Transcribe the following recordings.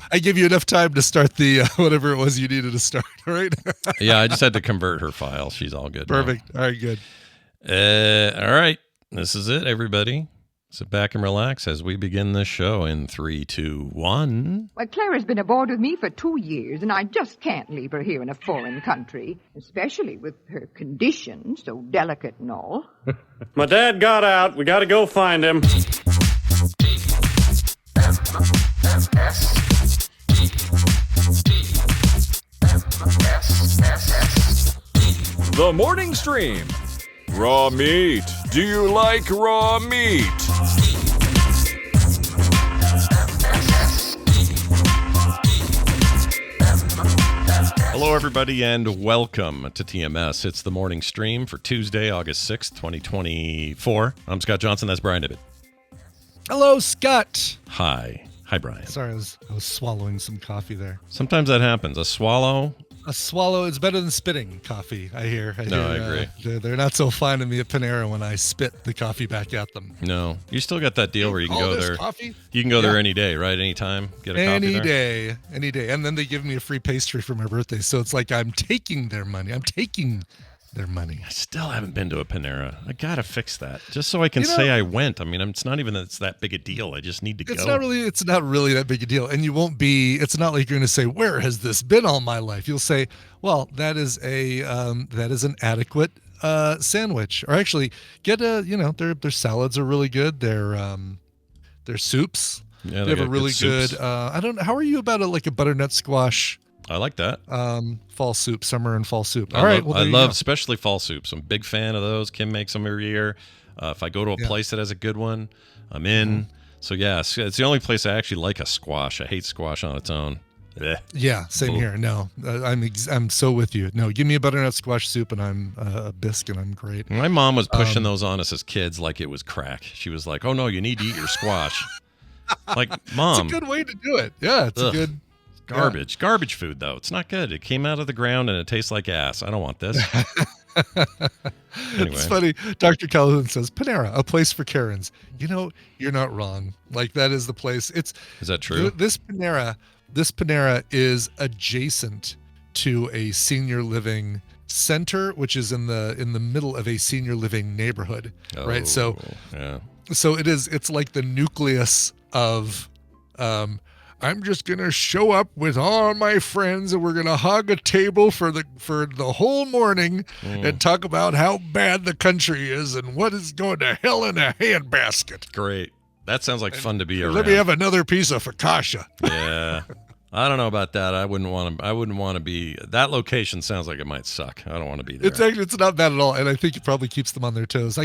I give you enough time to start the whatever it was you needed to start, right? Yeah, I just had to convert her file. She's all good. Perfect. Now. All right, good. All right. This is it, everybody. Sit back and relax as we begin this show in 3, 2, 1. Well, Clara's been aboard with me for 2 years, and I just can't leave her here in a foreign country, especially with her condition, so delicate and all. My dad got out. We got to go find him. The Morning Stream. Raw meat. Do you like raw meat? Hello, everybody, and welcome to TMS. It's the morning stream for Tuesday, August 6th, 2024. I'm Scott Johnson. That's Brian Debby. Hello, Scott. Hi. Hi, Brian. Sorry, I was swallowing some coffee there. Sometimes that happens. A swallow. A swallow is better than spitting coffee, I hear. I agree. They're not so fine to me at Panera when I spit the coffee back at them. No. You still got that deal where you can go there. Coffee? You can go there any day, right? Anytime. Get a coffee there? Any day. And then they give me a free pastry for my birthday. So it's like I'm taking their money. I still haven't been to a Panera. I gotta fix that, just so I can say I went. I mean, it's not even that it's that big a deal. I just need to go. It's not really that big a deal, and you won't be. It's not like you're going to say, "Where has this been all my life?" You'll say, "Well, that is an adequate sandwich." Or actually, get their salads are really good. Their soups. Yeah, they have a really good. I don't know. How are you about a butternut squash? I like that. Fall soup, summer and fall soup. I love especially fall soups. I'm a big fan of those. Kim makes them every year. If I go to a place that has a good one, I'm in. Mm-hmm. So yeah, it's the only place I actually like a squash. I hate squash on its own. Blech. Yeah, same here. No, I'm so with you. No, give me a butternut squash soup and I'm a bisque and I'm great. My mom was pushing those on us as kids like it was crack. She was like, "Oh no, you need to eat your squash." Like, Mom, it's a good way to do it. Yeah, it's a good. Garbage food, though. It's not good. It came out of the ground and it tastes like ass. I don't want this. Anyway. It's funny. Dr. Calhoun says, Panera, a place for Karens. You know, you're not wrong. Like, that is the place. Is that true? This Panera is adjacent to a senior living center, which is in the middle of a senior living neighborhood. Right. So it's like the nucleus of I'm just going to show up with all my friends and we're going to hog a table for the whole morning and talk about how bad the country is and what is going to hell in a handbasket. Great. That sounds like fun to be around. Let me have another piece of focaccia. Yeah. I don't know about that. I wouldn't want to be. That location sounds like it might suck. I don't want to be there. It's not bad at all, and I think it probably keeps them on their toes. When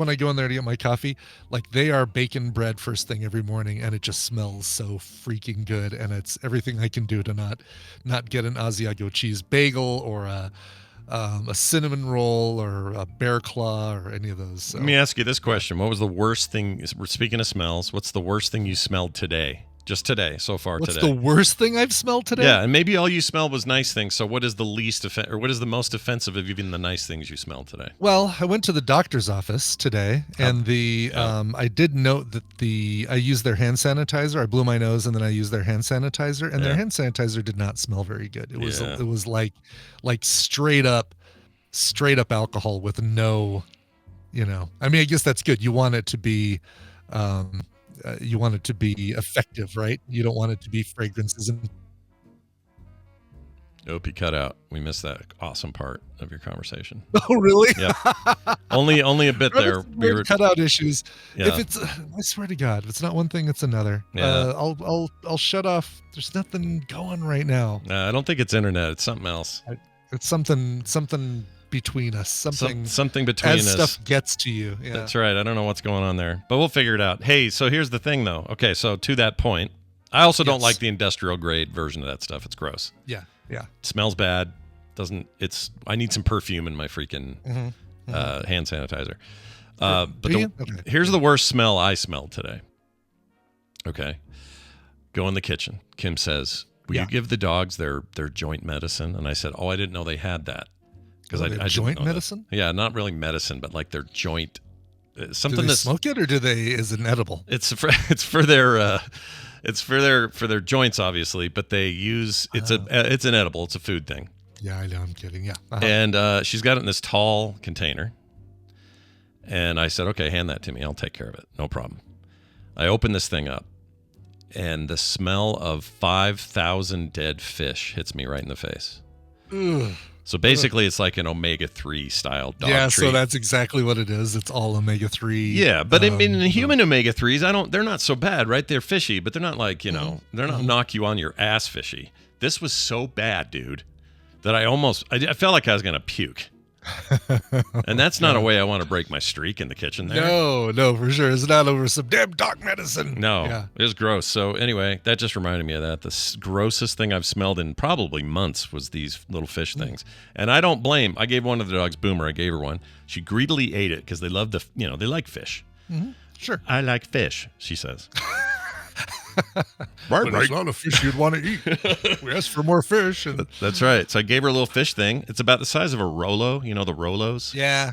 I go in there to get my coffee, like they are baking bread first thing every morning, and it just smells so freaking good. And it's everything I can do to not get an Asiago cheese bagel or a cinnamon roll or a bear claw or any of those. So. Let me ask you this question: what was the worst thing? Speaking of smells, what's the worst thing you smelled today? Just today, so far today. What's the worst thing I've smelled today? Yeah, and maybe all you smelled was nice things. So what is the what is the most offensive of even the nice things you smelled today? Well, I went to the doctor's office today, and I did note that I used their hand sanitizer. I blew my nose, and then I used their hand sanitizer, and their hand sanitizer did not smell very good. It was like straight up alcohol with no, I mean, I guess that's good. You want it to be. You want it to be effective, right? You don't want it to be fragrances. Nope, you cut out. We missed that awesome part of your conversation. Oh, really? Yeah. Only a bit there. We were cut out issues. Yeah. If it's, I swear to God, if it's not one thing, it's another. Yeah. I'll shut off. There's nothing going right now. I don't think it's internet. It's something else. It's something between us. Something between us. As stuff gets to you. Yeah. That's right. I don't know what's going on there, but we'll figure it out. Hey, so here's the thing, though. Okay, so to that point, I also don't like the industrial grade version of that stuff. It's gross. Yeah. It smells bad. I need some perfume in my freaking hand sanitizer. Here's the worst smell I smelled today. Okay. Go in the kitchen. Kim says, will you give the dogs their joint medicine? And I said, I didn't know they had that. Because I joint medicine? That. Yeah, not really medicine, but like their joint. Something. Do they smoke it, or is it an edible? It's for their It's for their joints, obviously, but they use it's an edible. It's a food thing. Yeah, I know. I'm kidding. Yeah. And she's got it in this tall container. And I said, okay, hand that to me. I'll take care of it. No problem. I open this thing up, and the smell of 5,000 dead fish hits me right in the face. Ugh. So basically, it's like an omega-3 style dog treat. So that's exactly what it is. It's all omega-3. Yeah, but in human omega-3s, they're not so bad, right? They're fishy, but they're not like, they're not knock you on your ass fishy. This was so bad, dude, that I felt like I was going to puke. And that's not a way I want to break my streak in the kitchen there. No, for sure. It's not over some damn dog medicine. No, yeah. It was gross. So anyway, that just reminded me of that. The grossest thing I've smelled in probably months was these little fish things. And I don't blame. I gave one of the dogs, Boomer. I gave her one. She greedily ate it because they love they like fish. Mm-hmm. Sure. I like fish, she says. Right. It's not a fish you'd want to eat. We asked for more fish. And... That's right. So I gave her a little fish thing. It's about the size of a Rolo. You know the Rolos? Yeah.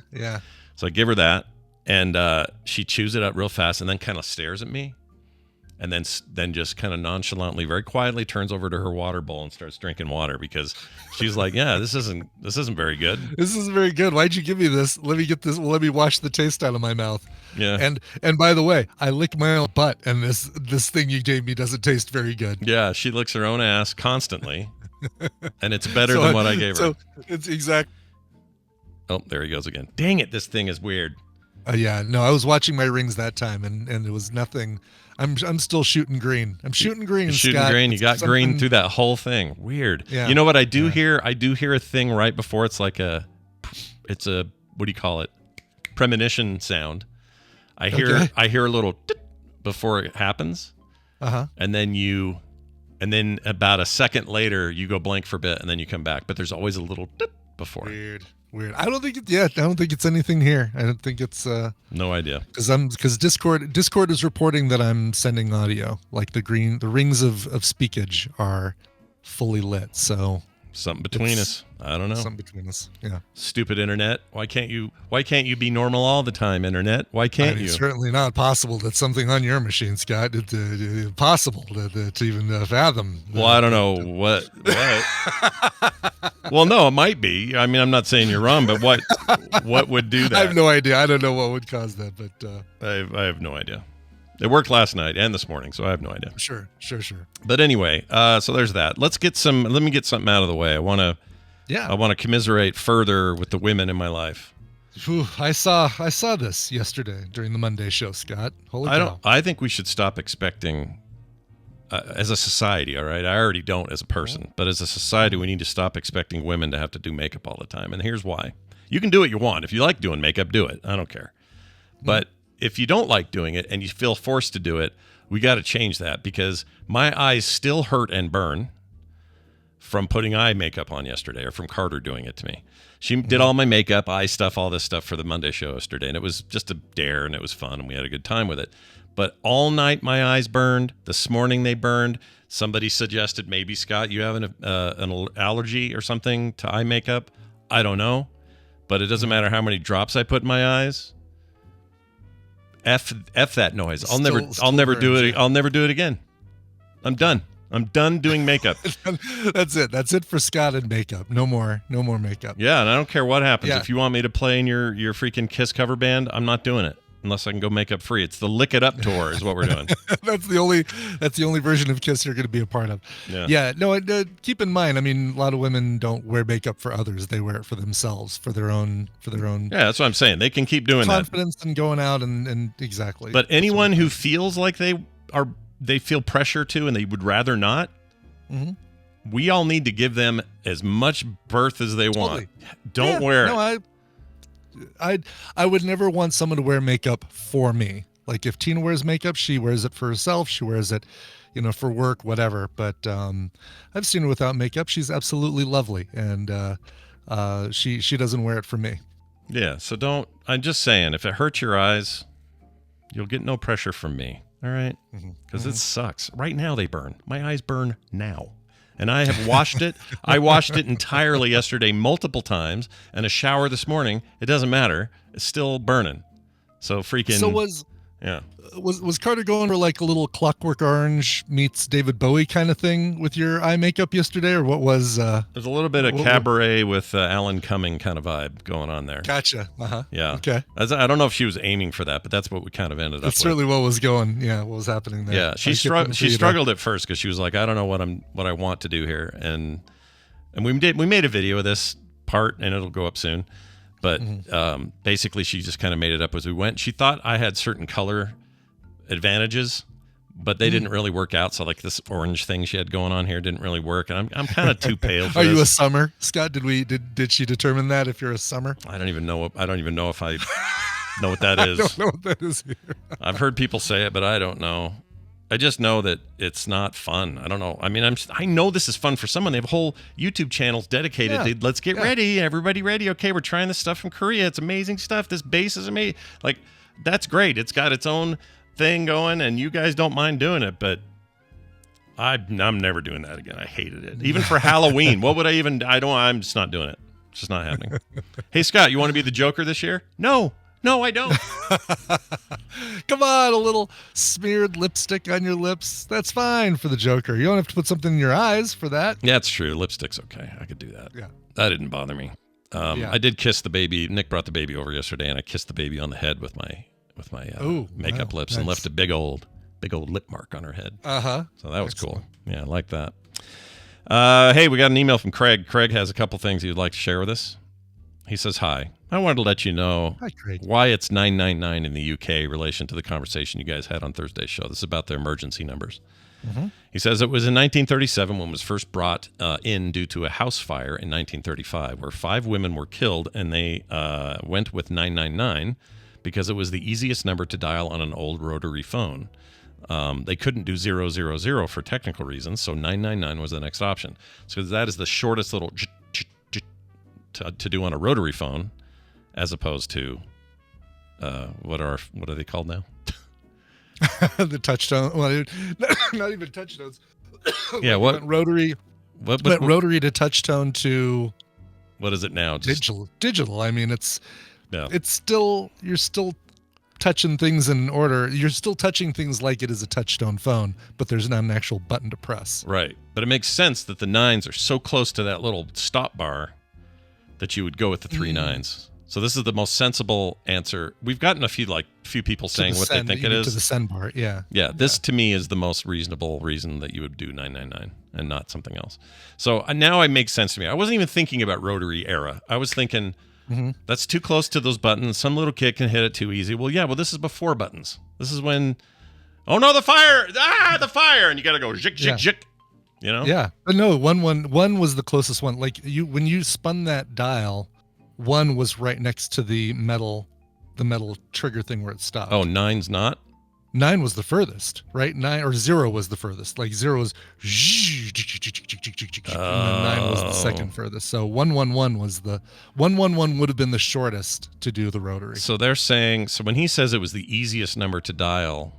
So I give her that, and she chews it up real fast and then kind of stares at me, and then just kind of nonchalantly, very quietly turns over to her water bowl and starts drinking water because she's like, yeah, this isn't very good. This isn't very good. Why'd you give me this? Let me get this. Let me wash the taste out of my mouth. Yeah. And by the way, I lick my own butt, and this thing you gave me doesn't taste very good. Yeah, she licks her own ass constantly, and it's better than what I gave her. So it's exact. Oh, there he goes again. Dang it, this thing is weird. Yeah, no, I was watching my rings that time, and it was nothing. I'm still shooting green. I'm shooting green. Shooting Scott. green. You got green through that whole thing. Weird. Yeah. You know what I do hear? I do hear a thing right before it's like it's a what do you call it? Premonition sound. I hear a little before it happens. And then about a second later you go blank for a bit and then you come back. But there's always a little before. Weird. I don't think it's anything here. I don't think it's no idea. Because Discord is reporting that I'm sending audio. Like the rings of speakage are fully lit. So something between us. I don't know. Something between us. Yeah. Stupid internet. Why can't you be normal all the time, internet? Why can't you? It's certainly not possible that something on your machine, Scott, it's impossible to even fathom. Well, I don't know what. Well, no, it might be. I mean, I'm not saying you're wrong, but what would do that? I have no idea. I don't know what would cause that, but I have no idea. It worked last night and this morning, so I have no idea. Sure. But anyway, so there's that. Let me get something out of the way. I want to commiserate further with the women in my life. Whew, I saw this yesterday during the Monday show, Scott. Holy cow. I think we should stop expecting as a society, all right? I already don't as a person, but as a society, we need to stop expecting women to have to do makeup all the time. And here's why. You can do what you want. If you like doing makeup, do it. I don't care. But if you don't like doing it and you feel forced to do it, we got to change that because my eyes still hurt and burn from putting eye makeup on yesterday or from Carter doing it to me. She did all my makeup, eye stuff, all this stuff for the Monday show yesterday, and it was just a dare and it was fun and we had a good time with it. But all night my eyes burned. This morning they burned. Somebody suggested maybe, Scott, you have an allergy or something to eye makeup. I don't know, but it doesn't matter how many drops I put in my eyes. F that noise. I'll never do it. I'll never do it again. I'm done. I'm done doing makeup. That's it. That's it for Scott and makeup. No more makeup. Yeah, and I don't care what happens. Yeah. If you want me to play in your freaking Kiss cover band, I'm not doing it unless I can go makeup free. It's the Lick It Up tour is what we're doing. That's the only version of Kiss you're going to be a part of. Yeah. No. Keep in mind, I mean, a lot of women don't wear makeup for others. They wear it for themselves, for their own. Yeah, that's what I'm saying. They can keep doing confidence and going out and exactly. But anyone who feels like they feel pressure to and they would rather not, we all need to give them as much berth as they want. Don't wear it. No, I would never want someone to wear makeup for me. Like if Tina wears makeup, she wears it for herself. She wears it, for work, whatever. But I've seen her without makeup. She's absolutely lovely, and she doesn't wear it for me. Yeah. So I'm just saying, if it hurts your eyes, you'll get no pressure from me. All right? Because it sucks. Right now they burn. My eyes burn now. And I have washed it. I washed it entirely yesterday multiple times. And a shower this morning. It doesn't matter. It's still burning. So freaking... Yeah. Was Carter going for like a little Clockwork Orange meets David Bowie kind of thing with your eye makeup yesterday, or what was? There's a little bit of cabaret with Alan Cumming kind of vibe going on there. Gotcha. Yeah. Okay. I don't know if she was aiming for that, but that's what we kind of ended up with. That's certainly what was going. Yeah, what was happening there. Yeah, she struggled at first because she was like, I don't know what I want to do here, and we made a video of this part, and it'll go up soon. But basically, she just kind of made it up as we went. She thought I had certain color advantages, but they didn't really work out. So like this orange thing she had going on here didn't really work, and I'm kind of too pale for Are this. you a summer, Scott? Did she determine that if you're a summer? I don't even know if I know what that is. I don't know what that is either. I've heard people say it, but I don't know. I just know that it's not fun. I don't know. I mean, I know this is fun for someone. They have whole YouTube channels dedicated to let's get ready, everybody ready. Okay, we're trying this stuff from Korea. It's amazing stuff. This base is amazing. Like, that's great. It's got its own thing going, and you guys don't mind doing it, but I'm never doing that again. I hated it. Even for Halloween. What would I even? I'm just not doing it. It's just not happening. Hey, Scott, you want to be the Joker this year? No, I don't. Come on, a little smeared lipstick on your lips. That's fine for the Joker. You don't have to put something in your eyes for that. Yeah, it's true. Lipstick's okay. I could do that. Yeah. That didn't bother me. I did kiss the baby. Nick brought the baby over yesterday, and I kissed the baby on the head with my makeup lips and left a big old lip mark on her head. So that was cool. Yeah, I like that. Hey, we got an email from Craig. Craig has a couple things he'd like to share with us. He says, hi. I wanted to let you know why it's 999 in the UK in relation to the conversation you guys had on Thursday's show. This is about the emergency numbers. He says it was in 1937 when it was first brought in due to a house fire in 1935 where 5 women were killed, and they went with 999 because it was the easiest number to dial on an old rotary phone. They couldn't do 000 for technical reasons, so 999 was the next option. So that is the shortest little to do on a rotary phone, as opposed to what are they called now? The touchtone. Well, not even touchtones. Yeah, what rotary? What rotary to touchtone to? What is it now? Digital. I mean, it's still, you're still touching things in order. You're still touching things like it is a touchtone phone, but there's not an actual button to press. Right, but it makes sense that the 9s are so close to that little stop bar that you would go with the 3 9s. So this is the most sensible answer. We've gotten a few people saying what they think it is. To the send bar, yeah. Yeah, this to me is the most reasonable reason that you would do 999 and not something else. So now it makes sense to me. I wasn't even thinking about rotary era. I was thinking that's too close to those buttons. Some little kid can hit it too easy. Well, yeah, this is before buttons. This is when, oh no, the fire! The fire! And you got to go zhick, zhick, zhick. You know? Yeah. But no, one was the closest one. Like when you spun that dial, 1 was right next to the metal trigger thing where it stopped. Oh, 9's not? 9 was the furthest, right? 9 or 0 was the furthest. Like 0 was and then 9 was the second furthest. So 111 was the 111 would have been the shortest to do the rotary. So they're saying, so when he says it was the easiest number to dial,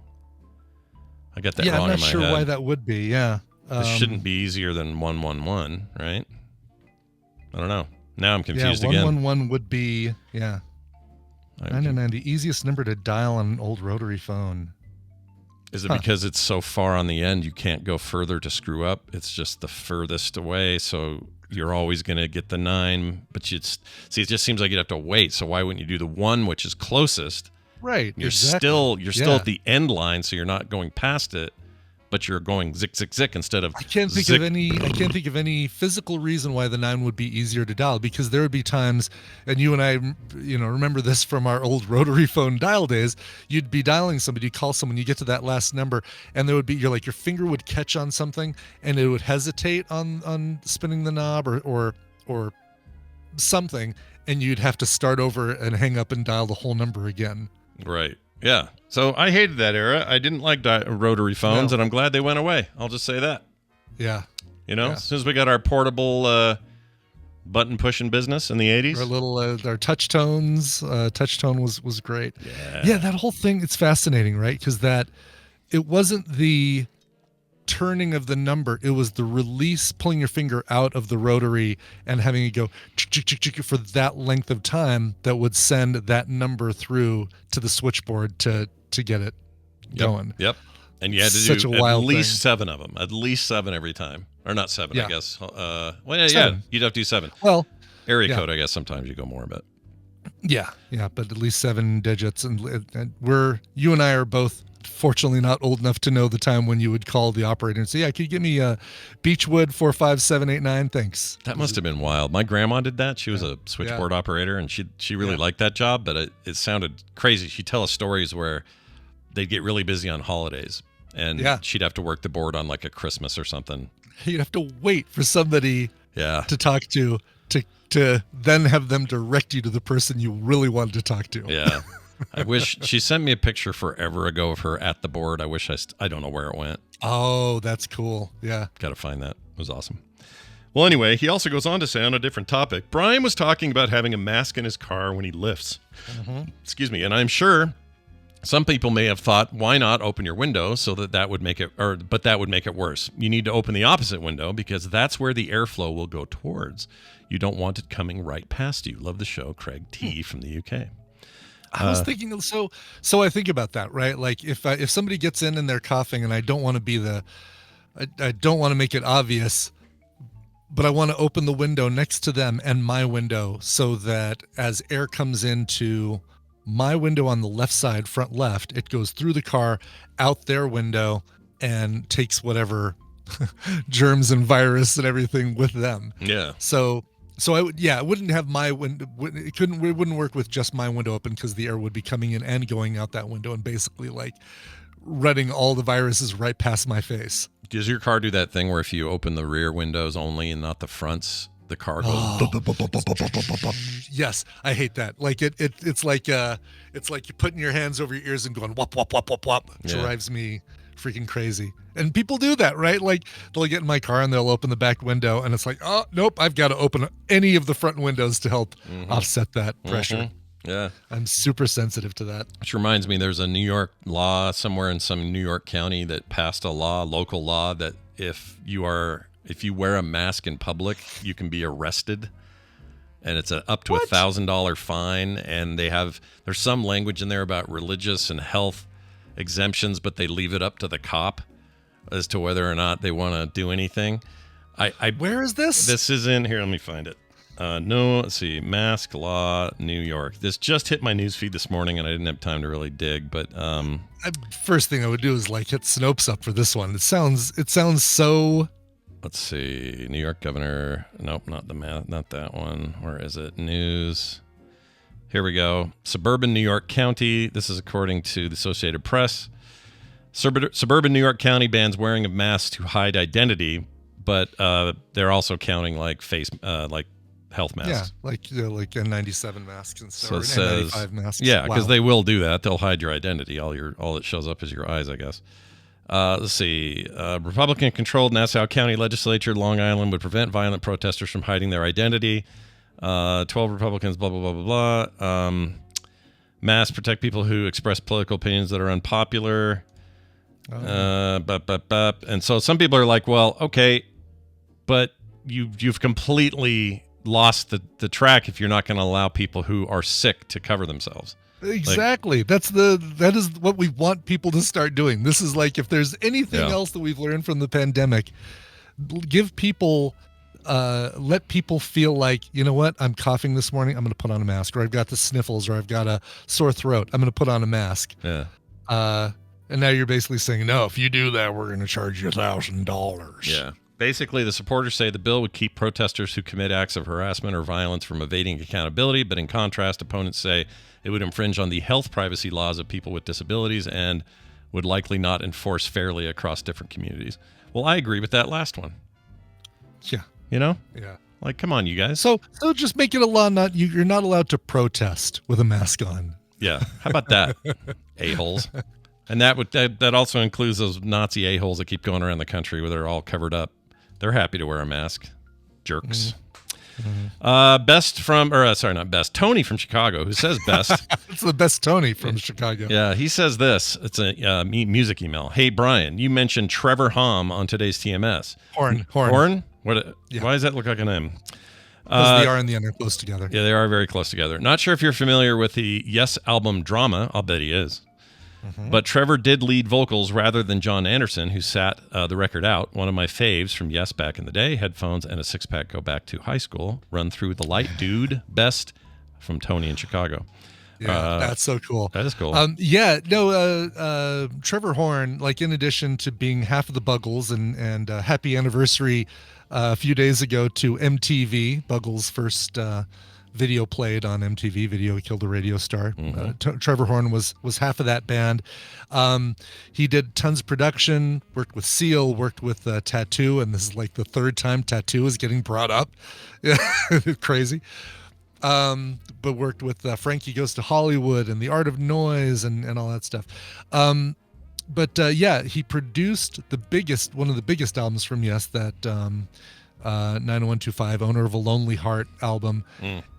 I got that wrong in my head. I'm not sure why that would be. Yeah. This shouldn't be easier than 111, right? I don't know. Now I'm confused again. 111 would be, 999, the easiest number to dial on an old rotary phone. Is it because it's so far on the end you can't go further to screw up? It's just the furthest away, so you're always going to get the 9. But it just seems like you'd have to wait. So why wouldn't you do the 1, which is closest? Right. You're still at the end line, so you're not going past it. But you're going zick, zick, zick instead of I can't think of any physical reason why the 9 would be easier to dial, because there would be times, and you and I, remember this from our old rotary phone dial days, you'd be dialing somebody, you call someone, you get to that last number, and there would be, your finger would catch on something, and it would hesitate on spinning the knob or something, and you'd have to start over and hang up and dial the whole number again. Right. Yeah. So I hated that era. I didn't like rotary phones, and I'm glad they went away. I'll just say that. Yeah. As soon as we got our portable button pushing business in the 80s. Our touch tones. Touch-tone was great. Yeah, that whole thing, it's fascinating, right? Because it wasn't the turning of the number, it was the release, pulling your finger out of the rotary and having it go for that length of time that would send that number through to the switchboard to to get it going. Yep. And you had to Such do a at wild least thing. 7 of them. At least 7 every time. Or not 7, I guess. Yeah, 7. you'd have to do 7. Well, area code, I guess sometimes you go more, but. Yeah, but at least 7 digits. And you and I are both fortunately not old enough to know the time when you would call the operator and say, yeah, could you give me Beechwood 45789? Thanks. That must have been wild. My grandma did that. She was a switchboard operator, and she really liked that job, but it sounded crazy. She'd tell us stories where they'd get really busy on holidays, and she'd have to work the board on like a Christmas or something. You'd have to wait for somebody to talk to then have them direct you to the person you really wanted to talk to. Yeah. I wish she sent me a picture forever ago of her at the board. I wish I don't know where it went. Oh, that's cool. Yeah. Got to find that. It was awesome. Well, anyway, he also goes on to say on a different topic, Brian was talking about having a mask in his car when he lifts. Excuse me. And I'm sure some people may have thought, why not open your window so that would make it, but that would make it worse. You need to open the opposite window because that's where the airflow will go towards. You don't want it coming right past you. Love the show, Craig T from the UK. I was thinking, so I think about that, right? Like if somebody gets in and they're coughing and I don't want to be I don't want to make it obvious, but I want to open the window next to them and my window so that as air comes into my window on the left side, front left, it goes through the car, out their window, and takes whatever germs and virus and everything with them. Yeah. So I would, it wouldn't have my window. It wouldn't work with just my window open because the air would be coming in and going out that window and basically like running all the viruses right past my face. Does your car do that thing where if you open the rear windows only and not the fronts, the car goes? Yes, I hate that. Like it's like you're putting your hands over your ears and going wop wop wop wop wop. It drives me freaking crazy. And people do that, right? Like they'll get in my car and they'll open the back window and it's like, oh nope, I've got to open any of the front windows to help offset that pressure. Yeah. I'm super sensitive to that. Which reminds me, there's a New York law somewhere in some New York county that passed a local law that if you wear a mask in public, you can be arrested. And it's up to $1,000 fine. And there's some language in there about religious and health exemptions, but they leave it up to the cop as to whether or not they want to do anything. Where is this? This is in here. Let me find it. Let's see. Mask law, New York. This just hit my newsfeed this morning, and I didn't have time to really dig. But first thing I would do is like hit Snopes up for this one. It sounds so. Let's see. New York governor. Nope, not that one. Where is it? News. Here we go. Suburban New York County. This is according to the Associated Press. Suburban New York County bans wearing of masks to hide identity, but they're also counting like like health masks. Yeah, like N97 masks and stuff. So it says N95 masks. Yeah, because they will do that. They'll hide your identity. All that shows up is your eyes, I guess. Let's see. Republican-controlled Nassau County Legislature, Long Island, would prevent violent protesters from hiding their identity. 12 Republicans, blah, blah, blah, blah, blah. Masks protect people who express political opinions that are unpopular. And so some people are like, well, okay, but you've completely lost the track if you're not going to allow people who are sick to cover themselves. Exactly. That is what we want people to start doing. This is like, if there's anything else that we've learned from the pandemic, give people, let people feel like, you know what, I'm coughing this morning, I'm going to put on a mask, or I've got the sniffles, or I've got a sore throat, I'm going to put on a mask. Yeah. And now you're basically saying, no, if you do that, we're going to charge you $1,000. Yeah. Basically, the supporters say the bill would keep protesters who commit acts of harassment or violence from evading accountability, but in contrast, opponents say it would infringe on the health privacy laws of people with disabilities and would likely not enforce fairly across different communities. Well, I agree with that last one. Yeah. You know? Yeah. Like, come on, you guys. So just make it a law. You're not allowed to protest with a mask on. Yeah. How about that? A-holes. And that also includes those Nazi a-holes that keep going around the country where they're all covered up. They're happy to wear a mask. Jerks. Mm-hmm. Tony from Chicago, who says best. It's the best Tony from Chicago. Yeah, he says this. It's a music email. Hey, Brian, you mentioned Trevor Horn on today's TMS. Horn? What? Yeah. Why does that look like an M? Because the R and the N are close together. Yeah, they are very close together. Not sure if you're familiar with the Yes album Drama. I'll bet he is. But Trevor did lead vocals rather than John Anderson, who sat the record out. One of my faves from Yes back in the day. Headphones and a six-pack go back to high school. Run through the light, dude. Best from Tony in Chicago. Yeah, that's so cool. That is cool. Trevor Horn, like in addition to being half of the Buggles and happy anniversary a few days ago to MTV, Buggles' first video played on MTV, Video Killed a Radio Star. Trevor Horn was half of that band. He did tons of production, worked with Seal, worked with Tattoo, and this is like the third time Tattoo is getting brought up. Yeah, crazy. But worked with Frankie Goes to Hollywood and The Art of Noise and all that stuff. He produced one of the biggest albums from Yes, that 90125, Owner of a Lonely Heart album,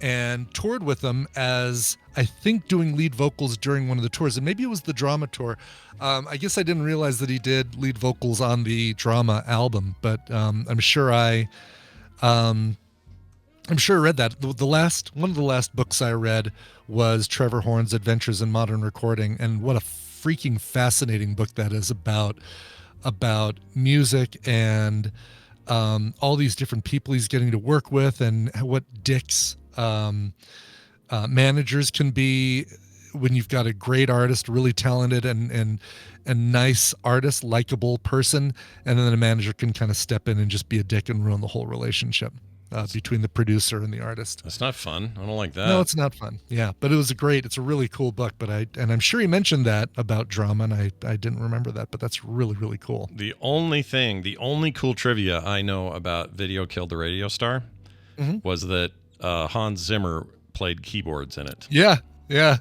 and toured with them as, I think, doing lead vocals during one of the tours. And maybe it was the Drama tour. I guess I didn't realize that he did lead vocals on the Drama album, but I'm sure I read that. One of the last books I read was Trevor Horn's Adventures in Modern Recording, and what a freaking fascinating book that is about music and all these different people he's getting to work with, and what dicks managers can be when you've got a great artist, really talented and nice artist, likable person, and then a manager can kind of step in and just be a dick and ruin the whole relationship between the producer and the artist. That's not fun. I don't like that. No, it's not fun. Yeah, but it's a really cool book. But I'm sure he mentioned that about Drama, and I didn't remember that, but that's really, really cool. The only cool trivia I know about Video Killed the Radio Star was that Hans Zimmer played keyboards in it. Yeah. I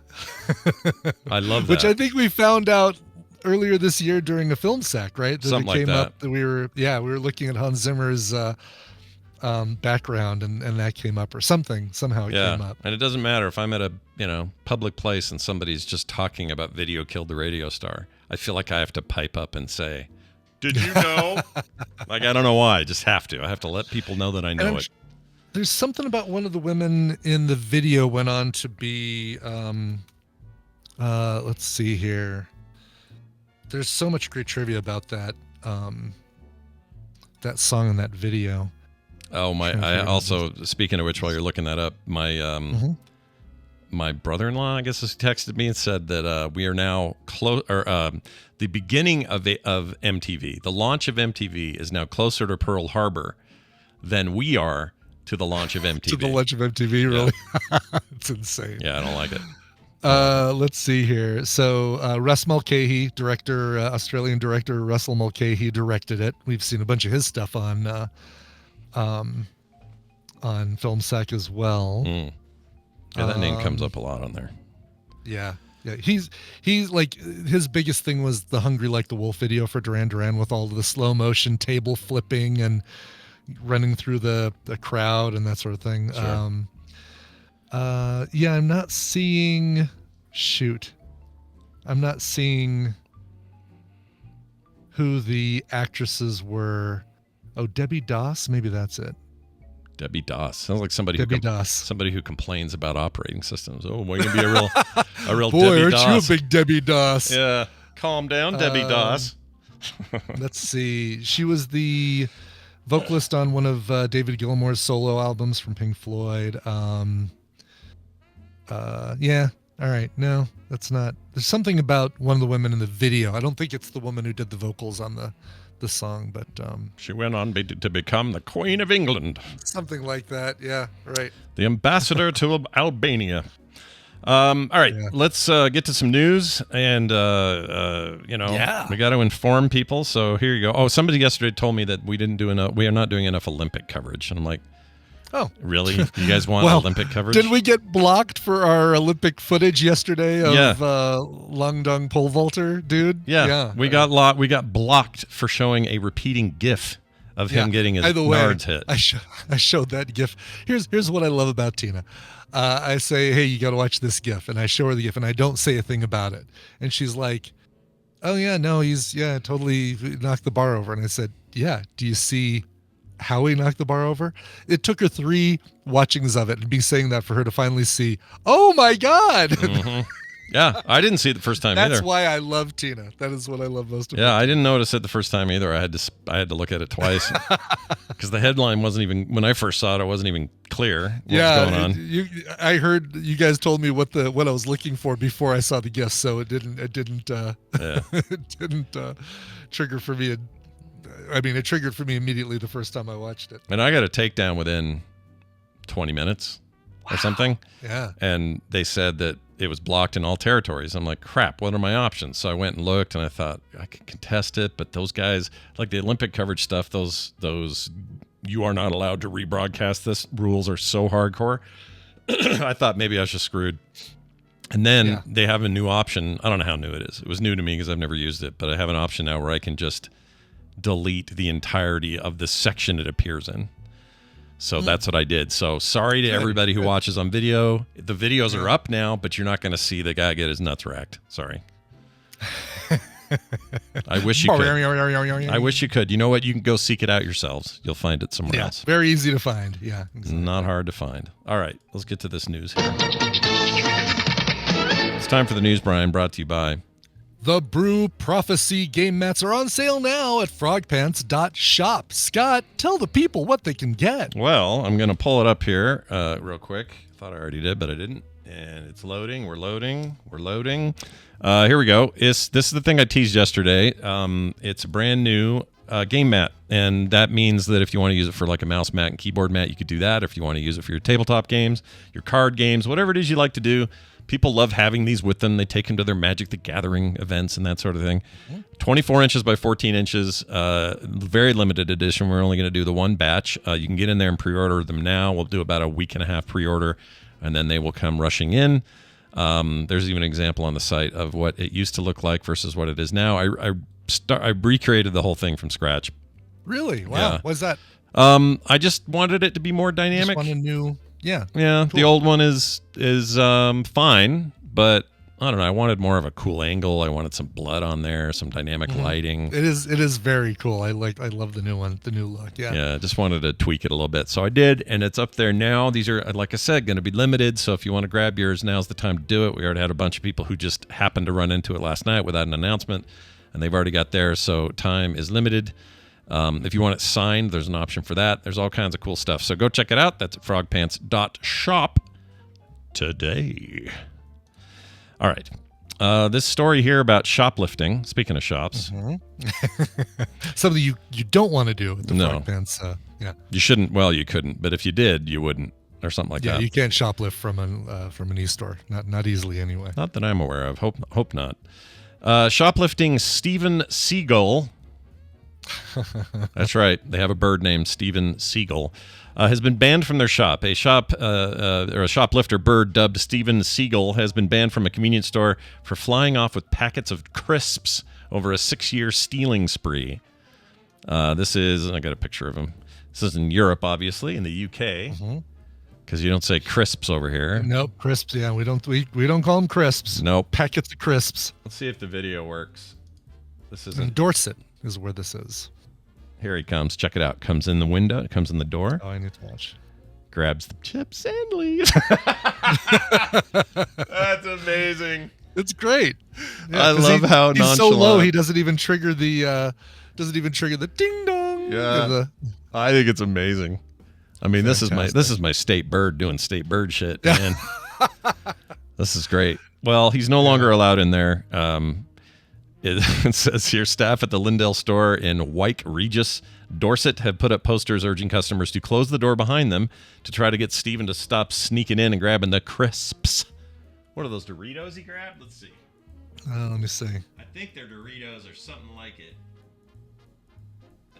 love that. Which I think we found out earlier this year during a film sack, right? Something like that. Up that we were looking at Hans Zimmer's background, and that came up, or something. Somehow it came up. And it doesn't matter if I'm at a public place and somebody's just talking about Video Killed the Radio Star. I feel like I have to pipe up and say, "Did you know?" Like, I don't know why. I just have to. I have to let people know that I know it. There's something about one of the women in the video went on to be, let's see here. There's so much great trivia about that song in that video. Oh, I also, speaking of which, while you're looking that up, my my brother-in-law, I guess, has texted me and said that we are now the beginning of MTV. The launch of MTV is now closer to Pearl Harbor than we are to the launch of MTV. To the launch of MTV, really? It's insane. Yeah, I don't like it. Let's see here. So Russ Mulcahy, Australian director Russell Mulcahy directed it. We've seen a bunch of his stuff on Film Sack as well. Yeah, that name comes up a lot on there. Yeah. He's like, his biggest thing was the Hungry Like the Wolf video for Duran Duran, with all of the slow motion table flipping and running through the crowd and that sort of thing. Sure. I'm not seeing who the actresses were. Oh, Debbie Doss, maybe that's it. Debbie Doss sounds like somebody who complains about operating systems. Oh, boy, you're gonna be a real boy, Debbie aren't Doss. you a big Debbie Doss? Yeah, calm down, Debbie Doss. Let's see. She was the vocalist on one of David Gilmour's solo albums from Pink Floyd. Yeah. All right. No, that's not. There's something about one of the women in the video. I don't think it's the woman who did the vocals on the song, but she went on to become the Queen of England. Something like that. Yeah. Right. The ambassador to Albania. All right, let's get to some news, and we got to inform people. So here you go. Oh, somebody yesterday told me that we are not doing enough Olympic coverage, and I'm like, oh, really? You guys want Olympic coverage? Did we get blocked for our Olympic footage yesterday of Lungdung pole vaulter, dude? Yeah. We got blocked for showing a repeating GIF of him getting his nards hit. I showed that GIF. Here's what I love about Tina. I say, hey, you got to watch this GIF, and I show her the GIF, and I don't say a thing about it, and she's like, oh yeah, no, he's totally knocked the bar over, and I said, yeah, do you see how he knocked the bar over? It took her 3 watchings of it and me saying that for her to finally see, oh my God. Yeah, I didn't see it the first time either. That's why I love Tina. That is what I love most about Yeah, I didn't notice it the first time either. I had to look at it twice because the headline wasn't even, when I first saw it, it wasn't even clear what was going on. I heard you guys told me what I was looking for before I saw the gifts, so it didn't it didn't trigger for me. I mean, it triggered for me immediately the first time I watched it. And I got a takedown within 20 minutes or something. Yeah. And they said that it was blocked in all territories. I'm like, crap, what are my options? So I went and looked, and I thought I could contest it, but those guys, like the Olympic coverage stuff, those you are not allowed to rebroadcast this rules are so hardcore. I thought maybe I was just screwed. And then they have a new option. I don't know how new it is. It was new to me because I've never used it, but I have an option now where I can just delete the entirety of the section it appears in. So that's what I did. So sorry to everybody who watches on video. The videos are up now, but you're not going to see the guy get his nuts racked. Sorry. I wish you could. I wish you could. You know what? You can go seek it out yourselves. You'll find it somewhere else. Very easy to find. Yeah. Exactly. Not hard to find. All right. Let's get to this news here. It's time for the news, Brian, brought to you by... The Brew Prophecy game mats are on sale now at frogpants.shop. Scott, tell the people what they can get. Well, I'm going to pull it up here real quick. Thought I already did, but I didn't. And it's loading. We're loading. Here we go. This is the thing I teased yesterday. It's a brand new game mat. And that means that if you want to use it for like a mouse mat and keyboard mat, you could do that. If you want to use it for your tabletop games, your card games, whatever it is you like to do. People love having these with them. They take them to their Magic the Gathering events and that sort of thing. 24 inches by 14 inches, very limited edition. We're only going to do the one batch. You can get in there and pre-order them now. We'll do about a week and a half pre-order, and then they will come rushing in. There's even an example on the site of what it used to look like versus what it is now. I recreated the whole thing from scratch. Really? Wow. Yeah. What's that? I just wanted it to be more dynamic. Just want a new... Yeah. Cool. The old one is fine, but I don't know. I wanted more of a cool angle. I wanted some blood on there, some dynamic lighting. It is very cool. I love the new one, the new look. Yeah. Yeah, I just wanted to tweak it a little bit. So I did, and it's up there now. These are, like I said, going to be limited. So if you want to grab yours, now's the time to do it. We already had a bunch of people who just happened to run into it last night without an announcement, and they've already got theirs. So time is limited. If you want it signed, there's an option for that. There's all kinds of cool stuff. So go check it out. That's at frogpants.shop today. All right. This story here about shoplifting. Speaking of shops. Something you don't want to do at the Frog Pants. Yeah. You shouldn't. Well, you couldn't. But if you did, you wouldn't. Or something like that. Yeah, you can't shoplift from an e-store. Not easily anyway. Not that I'm aware of. Hope not. Shoplifting Steven Seagull. That's right. They have a bird named Steven Seagull. Has been banned from their shop. A shoplifter bird dubbed Steven Seagull has been banned from a convenience store for flying off with packets of crisps over a 6-year stealing spree. This is, I got a picture of him. This is in Europe, obviously, in the UK. Because you don't say crisps over here. Nope, crisps. Yeah, we don't call them crisps. Nope. Packets of crisps. Let's see if the video works. This In isn't. Dorset is where this is. Here he comes. Check it out. Comes in the window. Comes in the door. Oh, I need to watch. Grabs the chips and leaves. That's amazing. It's great. Yeah, I love how he's so low he doesn't even trigger the ding dong. Yeah. I think it's amazing. I mean, this is my state bird doing state bird shit, man. This is great. Well, he's no longer allowed in there. It says here, staff at the Lindale store in Wyke Regis, Dorset, have put up posters urging customers to close the door behind them to try to get Steven to stop sneaking in and grabbing the crisps. What are those Doritos he grabbed? Let's see. Let me see. I think they're Doritos or something like it.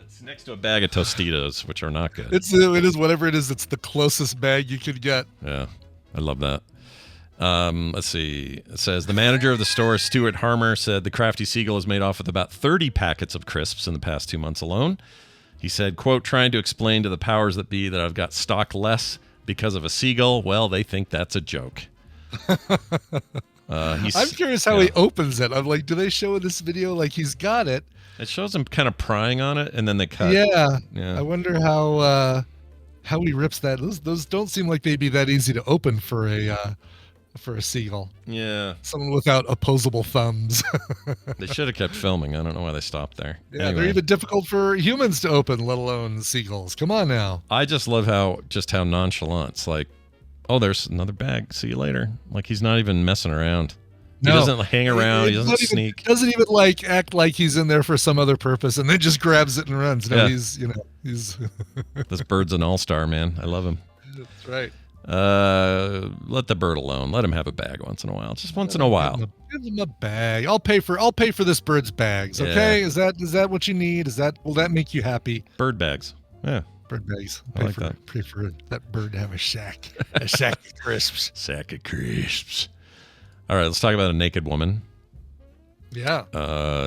It's next to a bag of Tostitos, which are not good. It is whatever it is. It's the closest bag you could get. Yeah, I love that. Let's see. It says the manager of the store, Stuart Harmer, said the crafty seagull has made off with about 30 packets of crisps in the past 2 months alone. He said, quote, trying to explain to the powers that be that I've got stock less because of a seagull. Well, they think that's a joke. I'm curious how he opens it. I'm like, do they show in this video like he's got it? It shows him kind of prying on it, and then they cut. Yeah. I wonder how he rips that. Those don't seem like they'd be that easy to open for a for a seagull. Yeah. Someone without opposable thumbs. They should have kept filming. I don't know why they stopped there. Yeah, anyway. they're even difficult for humans to open, let alone seagulls. Come on now. I just love how nonchalant. It's like, oh, there's another bag. See you later. Like he's not even messing around. He doesn't hang around. He doesn't sneak. Doesn't even like act like he's in there for some other purpose, and then just grabs it and runs. No, he's. This bird's an all-star, man. I love him. That's right. Let the bird alone. Let him have a bag once in a while. Just once in a while. Give him a bag. I'll pay for this bird's bags. Okay, is that what you need? Will that make you happy? Bird bags. Yeah. Bird bags. Pay for that bird to have a shack. A sack of crisps. Sack of crisps. All right, let's talk about a naked woman. Yeah.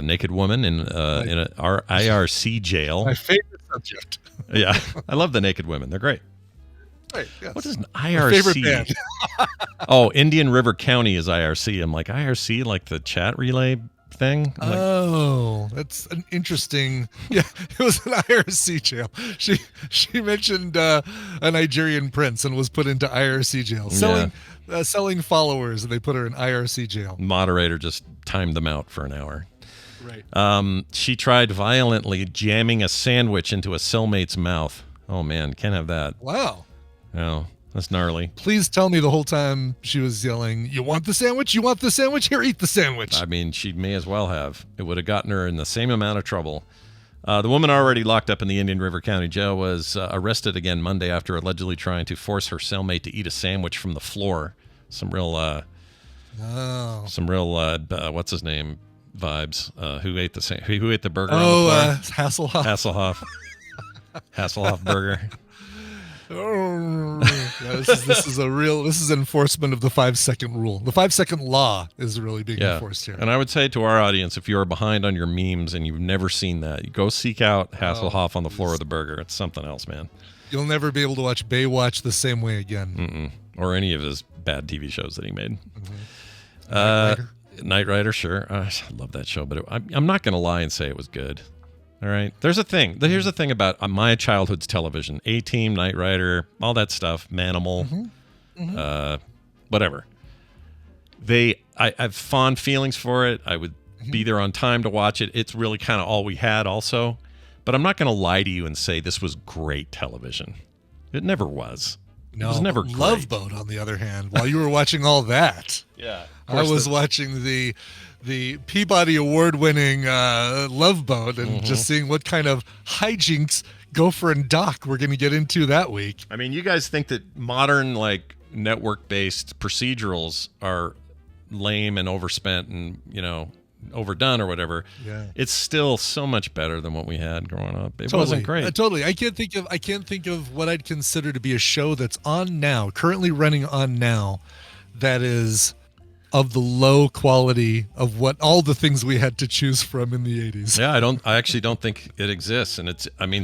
Naked woman in our IRC jail. My favorite subject. Yeah. I love the naked women. They're great. Right, yes. What is an My IRC? favorite band. Oh, Indian River County is IRC. I'm like, IRC, like the chat relay thing? That's an interesting. Yeah, it was an IRC jail. She mentioned a Nigerian prince and was put into IRC jail, selling followers, and they put her in IRC jail. Moderator just timed them out for an hour. Right. She tried violently jamming a sandwich into a cellmate's mouth. Oh man, can't have that. Wow. Oh, that's gnarly. Please tell me the whole time she was yelling, "You want the sandwich? You want the sandwich? Here, eat the sandwich." I mean, she may as well have. It would have gotten her in the same amount of trouble. The woman already locked up in the Indian River County Jail was arrested again Monday after allegedly trying to force her cellmate to eat a sandwich from the floor. Some real what's his name vibes. Who ate the burger? Hasselhoff. Hasselhoff burger. Oh, yeah, this is enforcement of the 5-second rule. The 5-second law is really being enforced here. And I would say to our audience, if you are behind on your memes and you've never seen that, go seek out Hasselhoff on the floor of the burger. It's something else, man. You'll never be able to watch Baywatch the same way again. Or any of his bad TV shows that he made. Mm-hmm. Knight Rider, sure. I love that show, but I'm not going to lie and say it was good. All right. Here's the thing about my childhood's television. A-Team, Knight Rider, all that stuff, Manimal, whatever. I have fond feelings for it. I would be there on time to watch it. It's really kind of all we had also. But I'm not going to lie to you and say this was great television. It never was. No, it was never great. Love Boat, on the other hand, while you were watching all that, I was watching the Peabody Award-winning Love Boat and just seeing what kind of hijinks Gopher and Doc we're going to get into that week. I mean, you guys think that modern, like, network-based procedurals are lame and overspent and, overdone or whatever. Yeah. It's still so much better than what we had growing up. It totally. Wasn't great. Totally. I can't think of what I'd consider to be a show that's on now, currently running on now, that is of the low quality of what all the things we had to choose from in the 80s. Yeah, I actually don't think it exists. And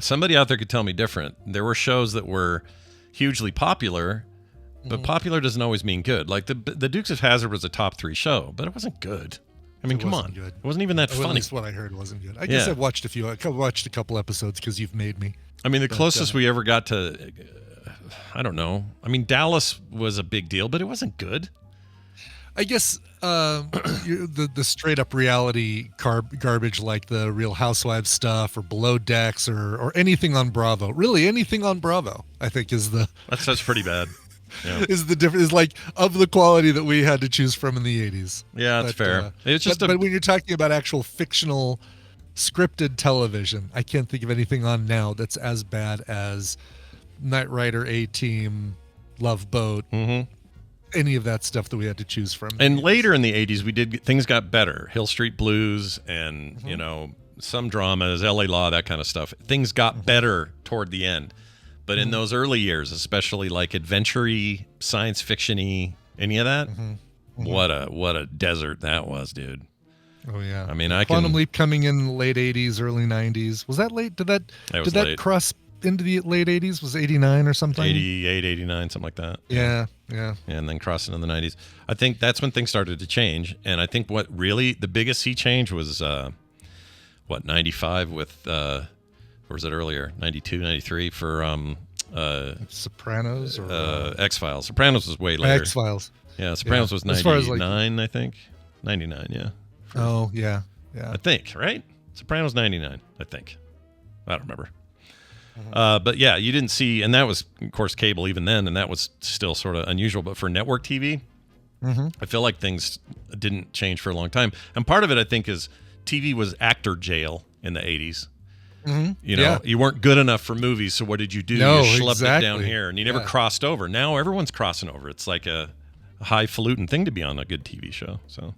somebody out there could tell me different. There were shows that were hugely popular, but popular doesn't always mean good. Like the Dukes of Hazzard was a top 3 show, but it wasn't good. I mean, come on. Good. It wasn't even that funny. At least what I heard wasn't good. I guess I've watched a couple episodes because you've made me. I mean, the closest we ever got to, I don't know. I mean, Dallas was a big deal, but it wasn't good. I guess the straight up reality garbage like the Real Housewives stuff or Below Decks or anything on Bravo. Really, anything on Bravo, I think that's pretty bad. Yeah. Is the difference is like of the quality that we had to choose from in the 80s. Yeah, that's fair. It's just but when you're talking about actual fictional scripted television, I can't think of anything on now that's as bad as Knight Rider, A-Team, Love Boat, any of that stuff that we had to choose from. And later in the 80s, things got better. Hill Street Blues and, some dramas, LA Law, that kind of stuff. Things got better toward the end. But in those early years, especially like adventure-y, science fiction-y, any of that, what a desert that was, dude. Oh yeah. I mean, Quantum Leap coming in the late 80s, early 90s. Was that late? Did that cross into the late 80s? Was 89 or something? 88, 89, something like that. Yeah. And then crossing in the 90s. I think that's when things started to change. And I think what really the biggest sea change was 95 with or was it earlier? 92, 93 for Sopranos or X-Files. Sopranos was way later. X-Files. Yeah, Sopranos was 99, I think. 99, yeah. Oh, yeah. I think, right? Sopranos 99, I think. I don't remember. But yeah, you didn't see, and that was, of course, cable even then, and that was still sort of unusual. But for network TV, I feel like things didn't change for a long time. And part of it, I think, is TV was actor jail in the 80s. You know, you weren't good enough for movies, so what did you do? No, you schlepped it down here, and you never crossed over. Now everyone's crossing over. It's like a highfalutin thing to be on a good TV show. So,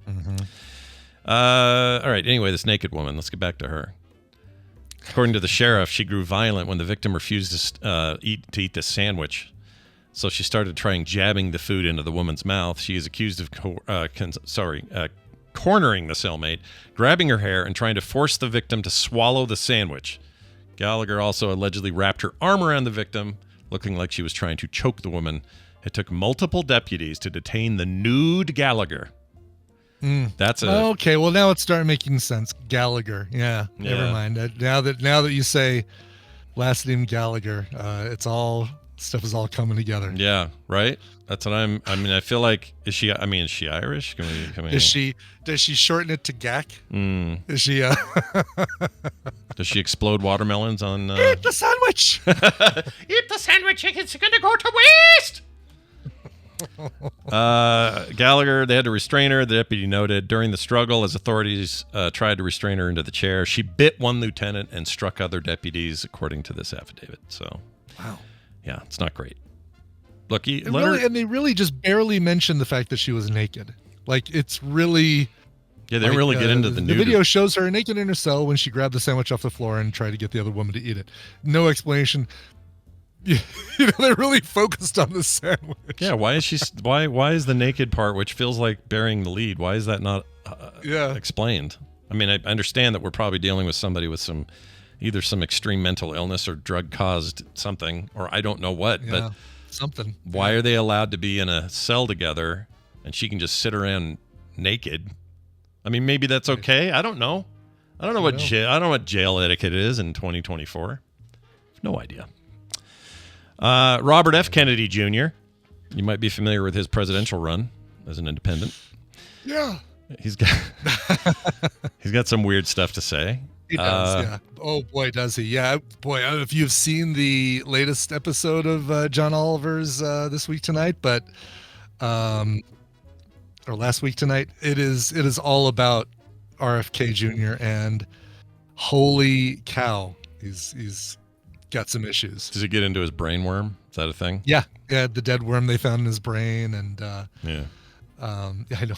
all right. Anyway, this naked woman. Let's get back to her. According to the sheriff, she grew violent when the victim refused to eat the sandwich. So she started trying jabbing the food into the woman's mouth. She is accused of cornering the cellmate, grabbing her hair, and trying to force the victim to swallow the sandwich. Gallagher also allegedly wrapped her arm around the victim, looking like she was trying to choke the woman. It took multiple deputies to detain the nude Gallagher. That's okay. Well, now it's starting making sense. Gallagher. Yeah. Never mind. Now that you say last name Gallagher, it's all stuff is all coming together. Yeah. Right. That's what I mean, I feel like is she Irish? Does she shorten it to Gack? Is she? Does she explode watermelons on? Eat the sandwich. Eat the sandwich. It's gonna go to waste. Gallagher, they had to restrain her. The deputy noted during the struggle, as authorities tried to restrain her into the chair, she bit one lieutenant and struck other deputies, according to this affidavit. So, wow, yeah, it's not great. Look, and they really just barely mentioned the fact that she was naked. Like, it's really. Yeah, they really get into the nude. The video shows her naked in her cell when she grabbed the sandwich off the floor and tried to get the other woman to eat it. No explanation. You know, they're really focused on the sandwich. Yeah, why is the naked part, which feels like bearing the lead, why is that not explained? I mean, I understand that we're probably dealing with somebody with either some extreme mental illness or drug-caused something, or I don't know what, but something. Why are they allowed to be in a cell together and she can just sit around naked? I mean, maybe that's okay. I don't know. I don't know what jail etiquette is in 2024. No idea. Robert F. Kennedy Jr. You might be familiar with his presidential run as an independent. Yeah. He's got some weird stuff to say. He does, yeah. Oh, boy, does he. Yeah, boy, I don't know if you've seen the latest episode of John Oliver's This Week Tonight, but or Last Week Tonight. It is all about RFK Jr. and holy cow, he's got some issues. Does he get into his brain worm? Is that a thing? Yeah, the dead worm they found in his brain, and I know.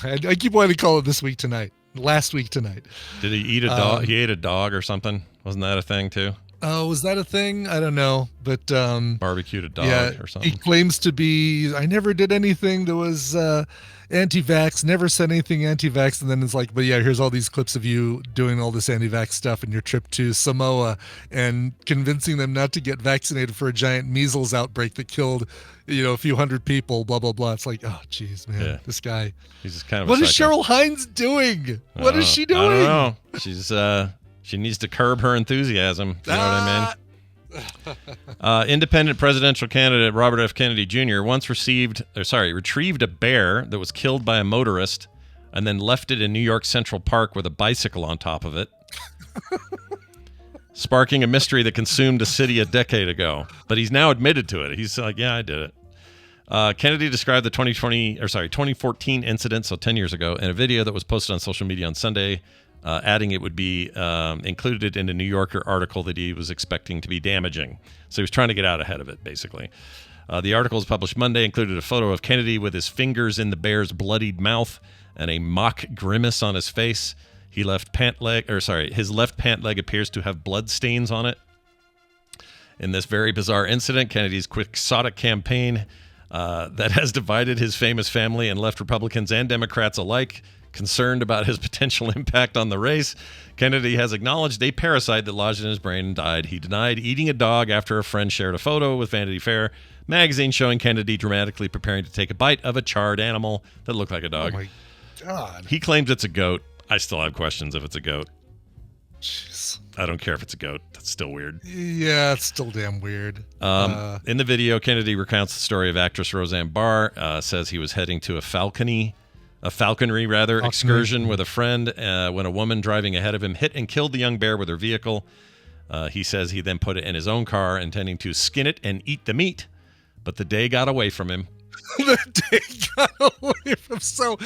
I keep wanting to call it This Week Tonight. Last Week Tonight. Did he eat a dog? He ate a dog or something? Wasn't that a thing too? Oh, was that a thing? I don't know, but barbecued a dog or something. He claims to be. I never did anything that was anti-vax. Never said anything anti-vax, and then it's like, but yeah, here's all these clips of you doing all this anti-vax stuff in your trip to Samoa and convincing them not to get vaccinated for a giant measles outbreak that killed, a few hundred people. Blah blah blah. It's like, oh, geez, man, this guy. He's just kind of. What is Cheryl Hines doing? What is she doing? I don't know. She's she needs to curb her enthusiasm. You know what I mean? Independent presidential candidate Robert F. Kennedy Jr. once retrieved a bear that was killed by a motorist and then left it in New York Central Park with a bicycle on top of it, sparking a mystery that consumed a city a decade ago. But he's now admitted to it. He's like, yeah, I did it. Kennedy described the 2014 incident, so 10 years ago, in a video that was posted on social media on Sunday, adding it would be included in a New Yorker article that he was expecting to be damaging. So he was trying to get out ahead of it, basically. The article was published Monday, included a photo of Kennedy with his fingers in the bear's bloodied mouth and a mock grimace on his face. His left pant leg appears to have blood stains on it. In this very bizarre incident, Kennedy's quixotic campaign that has divided his famous family and left Republicans and Democrats alike concerned about his potential impact on the race. Kennedy has acknowledged a parasite that lodged in his brain and died. He denied eating a dog after a friend shared a photo with Vanity Fair magazine showing Kennedy dramatically preparing to take a bite of a charred animal that looked like a dog. Oh my God. He claims it's a goat. I still have questions if it's a goat. Jeez. I don't care if it's a goat. That's still weird. Yeah, it's still damn weird. In the video, Kennedy recounts the story of actress Roseanne Barr. Says he was heading to a falconry excursion with a friend when a woman driving ahead of him hit and killed the young bear with her vehicle. He says he then put it in his own car, intending to skin it and eat the meat, but the day got away from him. The day got away from so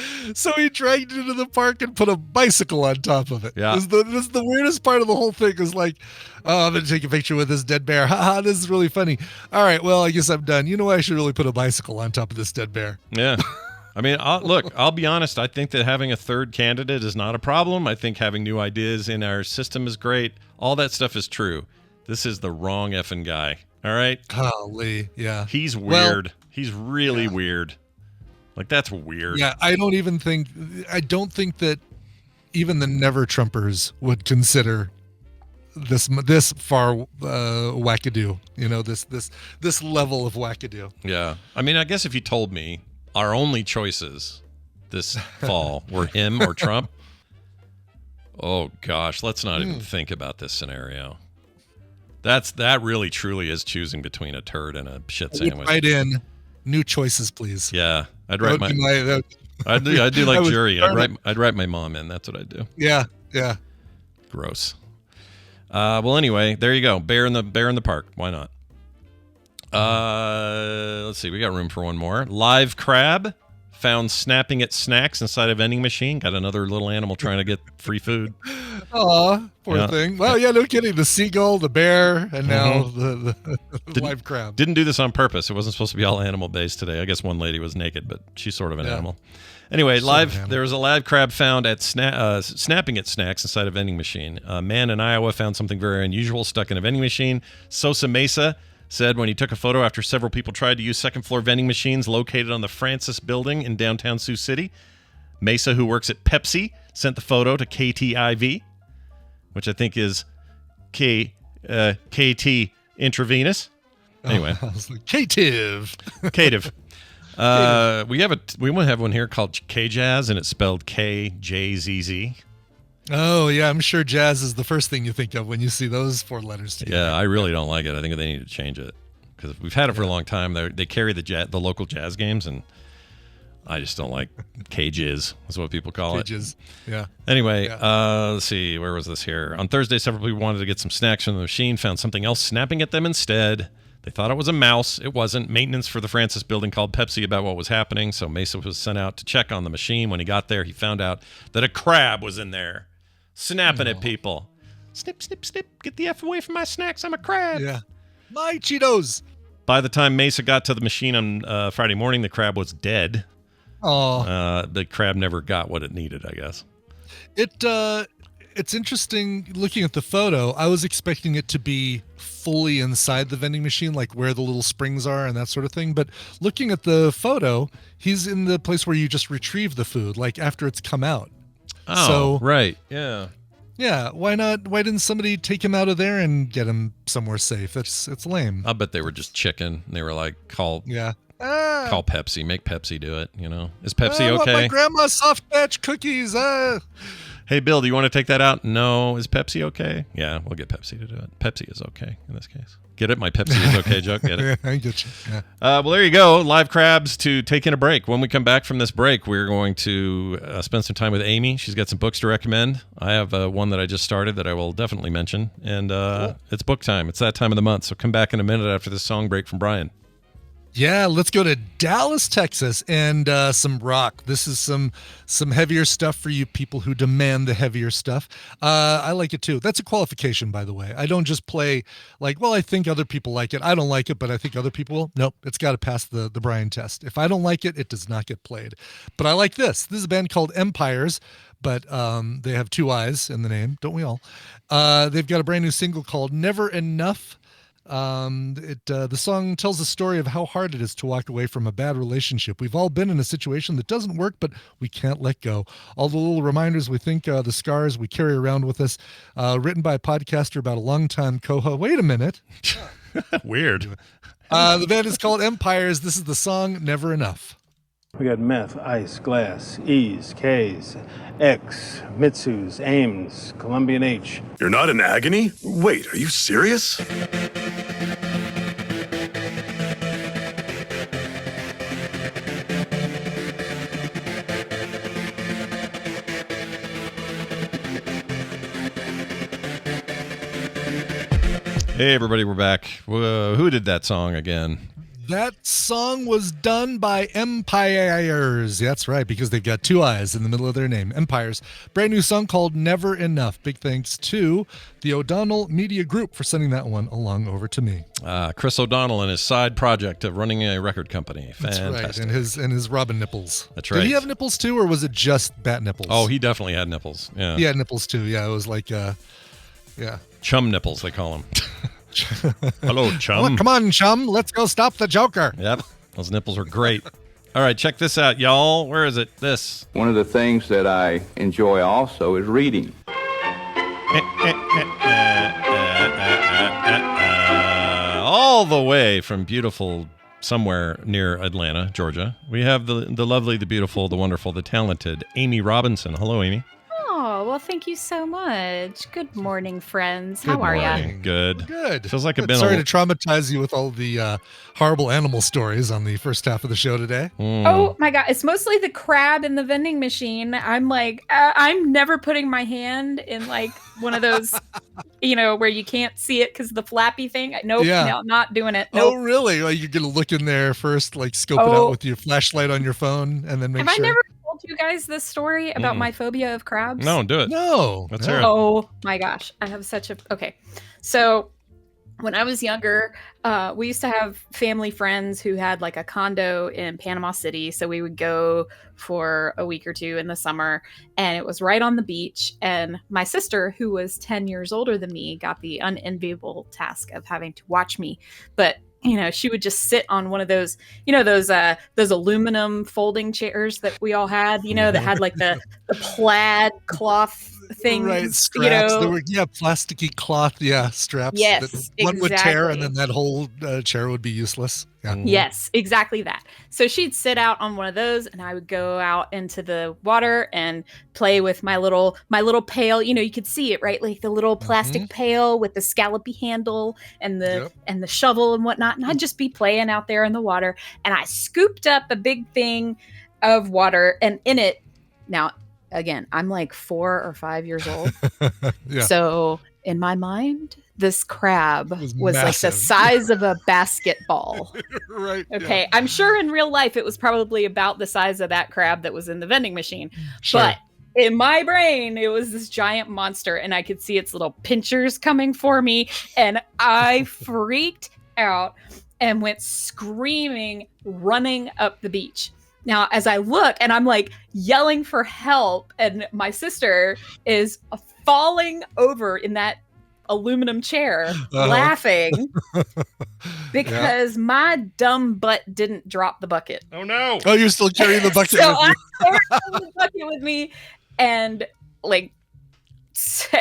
he dragged it into the park and put a bicycle on top of it. Yeah. This is the weirdest part of the whole thing is like, oh, I'm going to take a picture with this dead bear. Haha, this is really funny. All right, well, I guess I'm done. You know, I should really put a bicycle on top of this dead bear. Yeah. I mean, I'll be honest. I think that having a third candidate is not a problem. I think having new ideas in our system is great. All that stuff is true. This is the wrong effing guy. All right? Golly, yeah. He's weird. Well, he's really weird. Like, that's weird. Yeah, I don't think that even the never Trumpers would consider this far wackadoo. You know, this level of wackadoo. Yeah. I mean, I guess if you told me our only choices this fall were him or Trump, oh gosh, let's not even think about this scenario. That really truly is choosing between a turd and a shit sandwich. Right in, new choices, please. Yeah, I'd write I'd do like jury. I'd write my mom in. That's what I'd do. Yeah. Gross. Well, anyway, there you go. Bear in the park. Why not? Let's see. We got room for one more. Live crab found snapping at snacks inside a vending machine. Got another little animal trying to get free food. Aw, poor thing. Well, yeah, no kidding. The seagull, the bear, and now the live crab. Didn't do this on purpose. It wasn't supposed to be all animal based today. I guess one lady was naked, but she's sort of an animal. Anyway, there was a live crab found at snapping at snacks inside a vending machine. A man in Iowa found something very unusual stuck in a vending machine. Sosa Mesa said when he took a photo after several people tried to use second-floor vending machines located on the Francis Building in downtown Sioux City. Mesa, who works at Pepsi, sent the photo to KTIV, which I think is KT intravenous. Anyway. I was like, K-Tiv. K-Tiv. We want to have one here called K-Jazz, and it's spelled K-J-Z-Z. Oh, yeah, I'm sure jazz is the first thing you think of when you see those four letters together. Yeah, I really don't like it. I think they need to change it because we've had it for a long time. They carry the local jazz games, and I just don't like K-Jizz. That's what people call K-Jizz. Yeah. Anyway, let's see. Where was this here? On Thursday, several people wanted to get some snacks from the machine, found something else snapping at them instead. They thought it was a mouse. It wasn't. Maintenance for the Francis Building called Pepsi about what was happening, so Mesa was sent out to check on the machine. When he got there, he found out that a crab was in there. Snapping at people. Snip, snip, snip. Get the F away from my snacks. I'm a crab. Yeah. My Cheetos. By the time Mesa got to the machine on Friday morning, the crab was dead. Oh. The crab never got what it needed, I guess. It's interesting looking at the photo. I was expecting it to be fully inside the vending machine, like where the little springs are and that sort of thing. But looking at the photo, he's in the place where you just retrieve the food, like after it's come out. Oh, so, right. Yeah. Yeah. Why not? Why didn't somebody take him out of there and get him somewhere safe? It's lame. I bet they were just chicken. They were like, call Pepsi. Make Pepsi do it. You know, is Pepsi okay? I want my grandma's soft batch cookies. Hey, Bill, do you want to take that out? No. Is Pepsi okay? Yeah, we'll get Pepsi to do it. Pepsi is okay in this case. Get it? My Pepsi is okay joke? Get it? Yeah, I get you. Yeah. Well, there you go. Live crabs to taking a break. When we come back from this break, we're going to spend some time with Amy. She's got some books to recommend. I have one that I just started that I will definitely mention. And It's book time. It's that time of the month. So come back in a minute after this song break from Brian. Yeah, let's go to Dallas, Texas, and some rock. This is some heavier stuff for you people who demand the heavier stuff. I like it too. That's a qualification, by the way. I don't just play like, well, I think other people like it. I don't like it, but I think other people will. Nope, it's got to pass the Brian test. If I don't like it, it does not get played. But I like this. This is a band called Empires, but they have two I's in the name, don't we all? They've got a brand new single called Never Enough. The song tells the story of how hard it is to walk away from a bad relationship. We've all been in a situation that doesn't work, but we can't let go. All the little reminders we think, the scars we carry around with us, written by a podcaster about a longtime co-host. Wait a minute. Weird. The band is called Empires. This is the song Never Enough. We got meth, ice, glass, E's, K's, X, Mitsu's, Ames, Colombian H. You're not in agony? Wait, are you serious? Hey, everybody, we're back. Who did that song again? That song was done by Empires. That's right, because they've got two I's in the middle of their name. Empires. Brand new song called Never Enough. Big thanks to the O'Donnell Media Group for sending that one along over to me. Chris O'Donnell and his side project of running a record company. Fantastic. That's right, and his Robin nipples. That's right. Did he have nipples too, or was it just bat nipples? Oh, he definitely had nipples. Yeah. He had nipples too. Yeah, it was like, yeah. Chum nipples, they call them. Hello, Chum. Oh, come on, Chum. Let's go stop the Joker. Yep. Those nipples are great. All right, check this out, y'all. Where is it? This. One of the things that I enjoy also is reading. All the way from beautiful somewhere near Atlanta, Georgia, we have the lovely, the beautiful, the wonderful, the talented Amy Robinson. Hello, Amy. Oh, well, thank you so much. Good morning, friends. How are you? Good. Feels like I've been sorry to traumatize you with all the horrible animal stories on the first half of the show today. Oh my God. It's mostly the crab in the vending machine. I'm like, I'm never putting my hand in like one of those, where you can't see it because of the flappy thing. Nope. Yeah. No, not doing it. Nope. Oh, really? Like you're going to look in there first, like scope it out with your flashlight on your phone and then make sure. Have I never told you guys this story about my phobia of crabs? No, do it. No. Let's hear it. Oh my gosh. I have such a, okay. So when I was younger, we used to have family friends who had like a condo in Panama City. So we would go for a week or two in the summer, and it was right on the beach. And my sister, who was 10 years older than me, got the unenviable task of having to watch me. But she would just sit on one of those, those aluminum folding chairs that we all had, that had like the plaid cloth things, right? Straps. There were plasticky cloth, straps. Yes, that one would tear, and then that whole chair would be useless. Yeah. Yes, exactly that. So she'd sit out on one of those, and I would go out into the water and play with my little pail. You could see it, right? Like the little plastic pail with the scallopy handle and the shovel and whatnot. And I'd just be playing out there in the water. And I scooped up a big thing of water, and in it, now again, I'm like 4 or 5 years old. So in my mind, this crab was like the size of a basketball. Right. Okay. Yeah. I'm sure in real life it was probably about the size of that crab that was in the vending machine. Sure. But in my brain, it was this giant monster, and I could see its little pinchers coming for me. And I freaked out and went screaming, running up the beach. Now, as I look, and I'm like yelling for help, and my sister is falling over in that aluminum chair, laughing because my dumb butt didn't drop the bucket. Oh no! Oh, you're still carrying the bucket So with you. I'm carrying the bucket with me, and like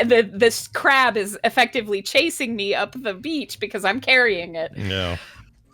this crab is effectively chasing me up the beach because I'm carrying it. Yeah.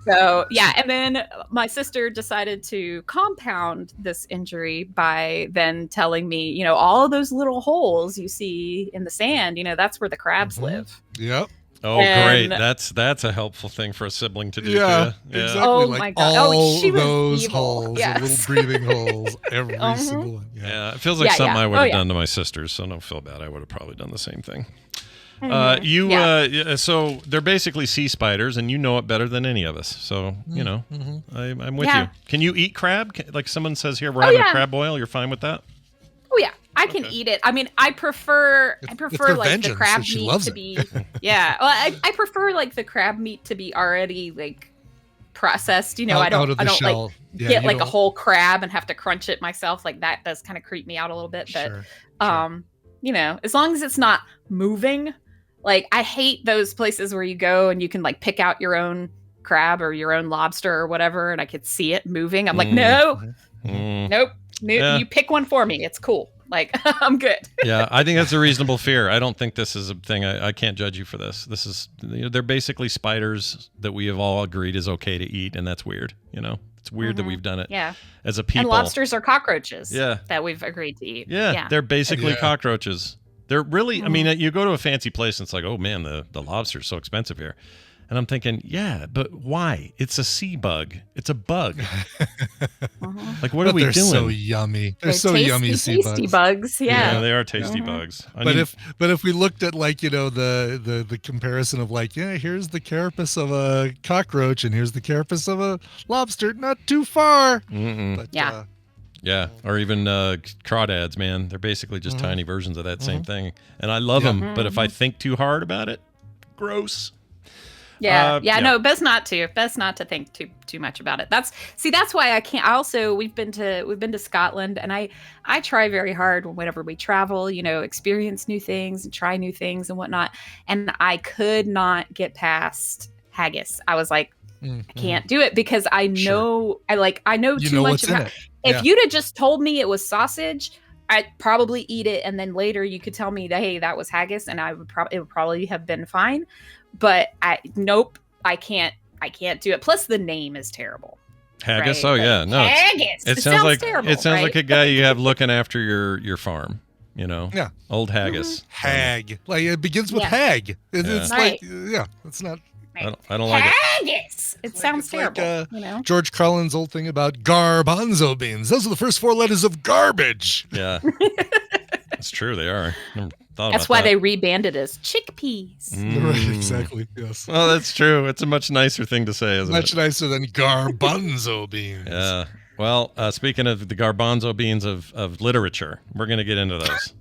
So, yeah. And then my sister decided to compound this injury by then telling me, all of those little holes you see in the sand, that's where the crabs live. Yep. Oh, great. That's a helpful thing for a sibling to do. Yeah, too. Exactly. Oh, like my God. All She was those evil. holes, Yes. the little breathing holes, every single one. Yeah, it feels like something I would have done to my sisters, so don't feel bad. I would have probably done the same thing. So they're basically sea spiders, and you know it better than any of us. So, I'm with you. Can you eat crab? Like someone says here, we're having a crab boil. You're fine with that? Oh, yeah. I can eat it. I mean, I prefer like the crab meat to be. Yeah. Well, I prefer like the crab meat to be already like processed. I don't like get like a whole crab and have to crunch it myself. Like that does kind of creep me out a little bit. But, as long as it's not moving. Like, I hate those places where you go and you can, like, pick out your own crab or your own lobster or whatever, and I could see it moving. I'm like, nope. You pick one for me. It's cool. Like, I'm good. Yeah, I think that's a reasonable fear. I don't think this is a thing. I can't judge you for this. They're basically spiders that we have all agreed is okay to eat, and that's weird, It's weird that we've done it as a people. And lobsters are cockroaches yeah. that we've agreed to eat. Yeah, they're basically cockroaches. They're really, I mean, you go to a fancy place and it's like, oh man, the lobster's so expensive here. And I'm thinking, yeah, but why? It's a sea bug. It's a bug. Like, what are we doing? They're so yummy. They're so tasty, yummy sea tasty bugs. Yeah, they are tasty bugs. But if we looked at like, the comparison of like, here's the carapace of a cockroach and here's the carapace of a lobster, not too far. But, yeah, or even crawdads, man. They're basically just tiny versions of that same thing. And I love them, but if I think too hard about it, gross. No, best not to think too much about it. That's why I can't. We've been to Scotland, and I try very hard whenever we travel, experience new things and try new things and whatnot. And I could not get past haggis. I was like, I can't do it because I know I know too much about it. If you'd have just told me it was sausage, I'd probably eat it, and then later you could tell me that, hey, that was haggis, and it would probably have been fine. But I can't do it. Plus the name is terrible. Haggis? Right? Oh yeah, no. Haggis. It sounds like terrible, it sounds like a guy you have looking after your farm. Yeah. Old haggis. Hag. Like it begins with hag. It's like it's not. I don't like it. Haggis. It sounds terrible. Like, George Carlin's old thing about garbanzo beans. Those are the first 4 letters of garbage. Yeah. It's true. They are. That's why they rebanded as chickpeas. Right, exactly. Yes. Well, that's true. It's a much nicer thing to say, isn't it? Much nicer than garbanzo beans. Yeah. Well, speaking of the garbanzo beans of literature, we're going to get into those.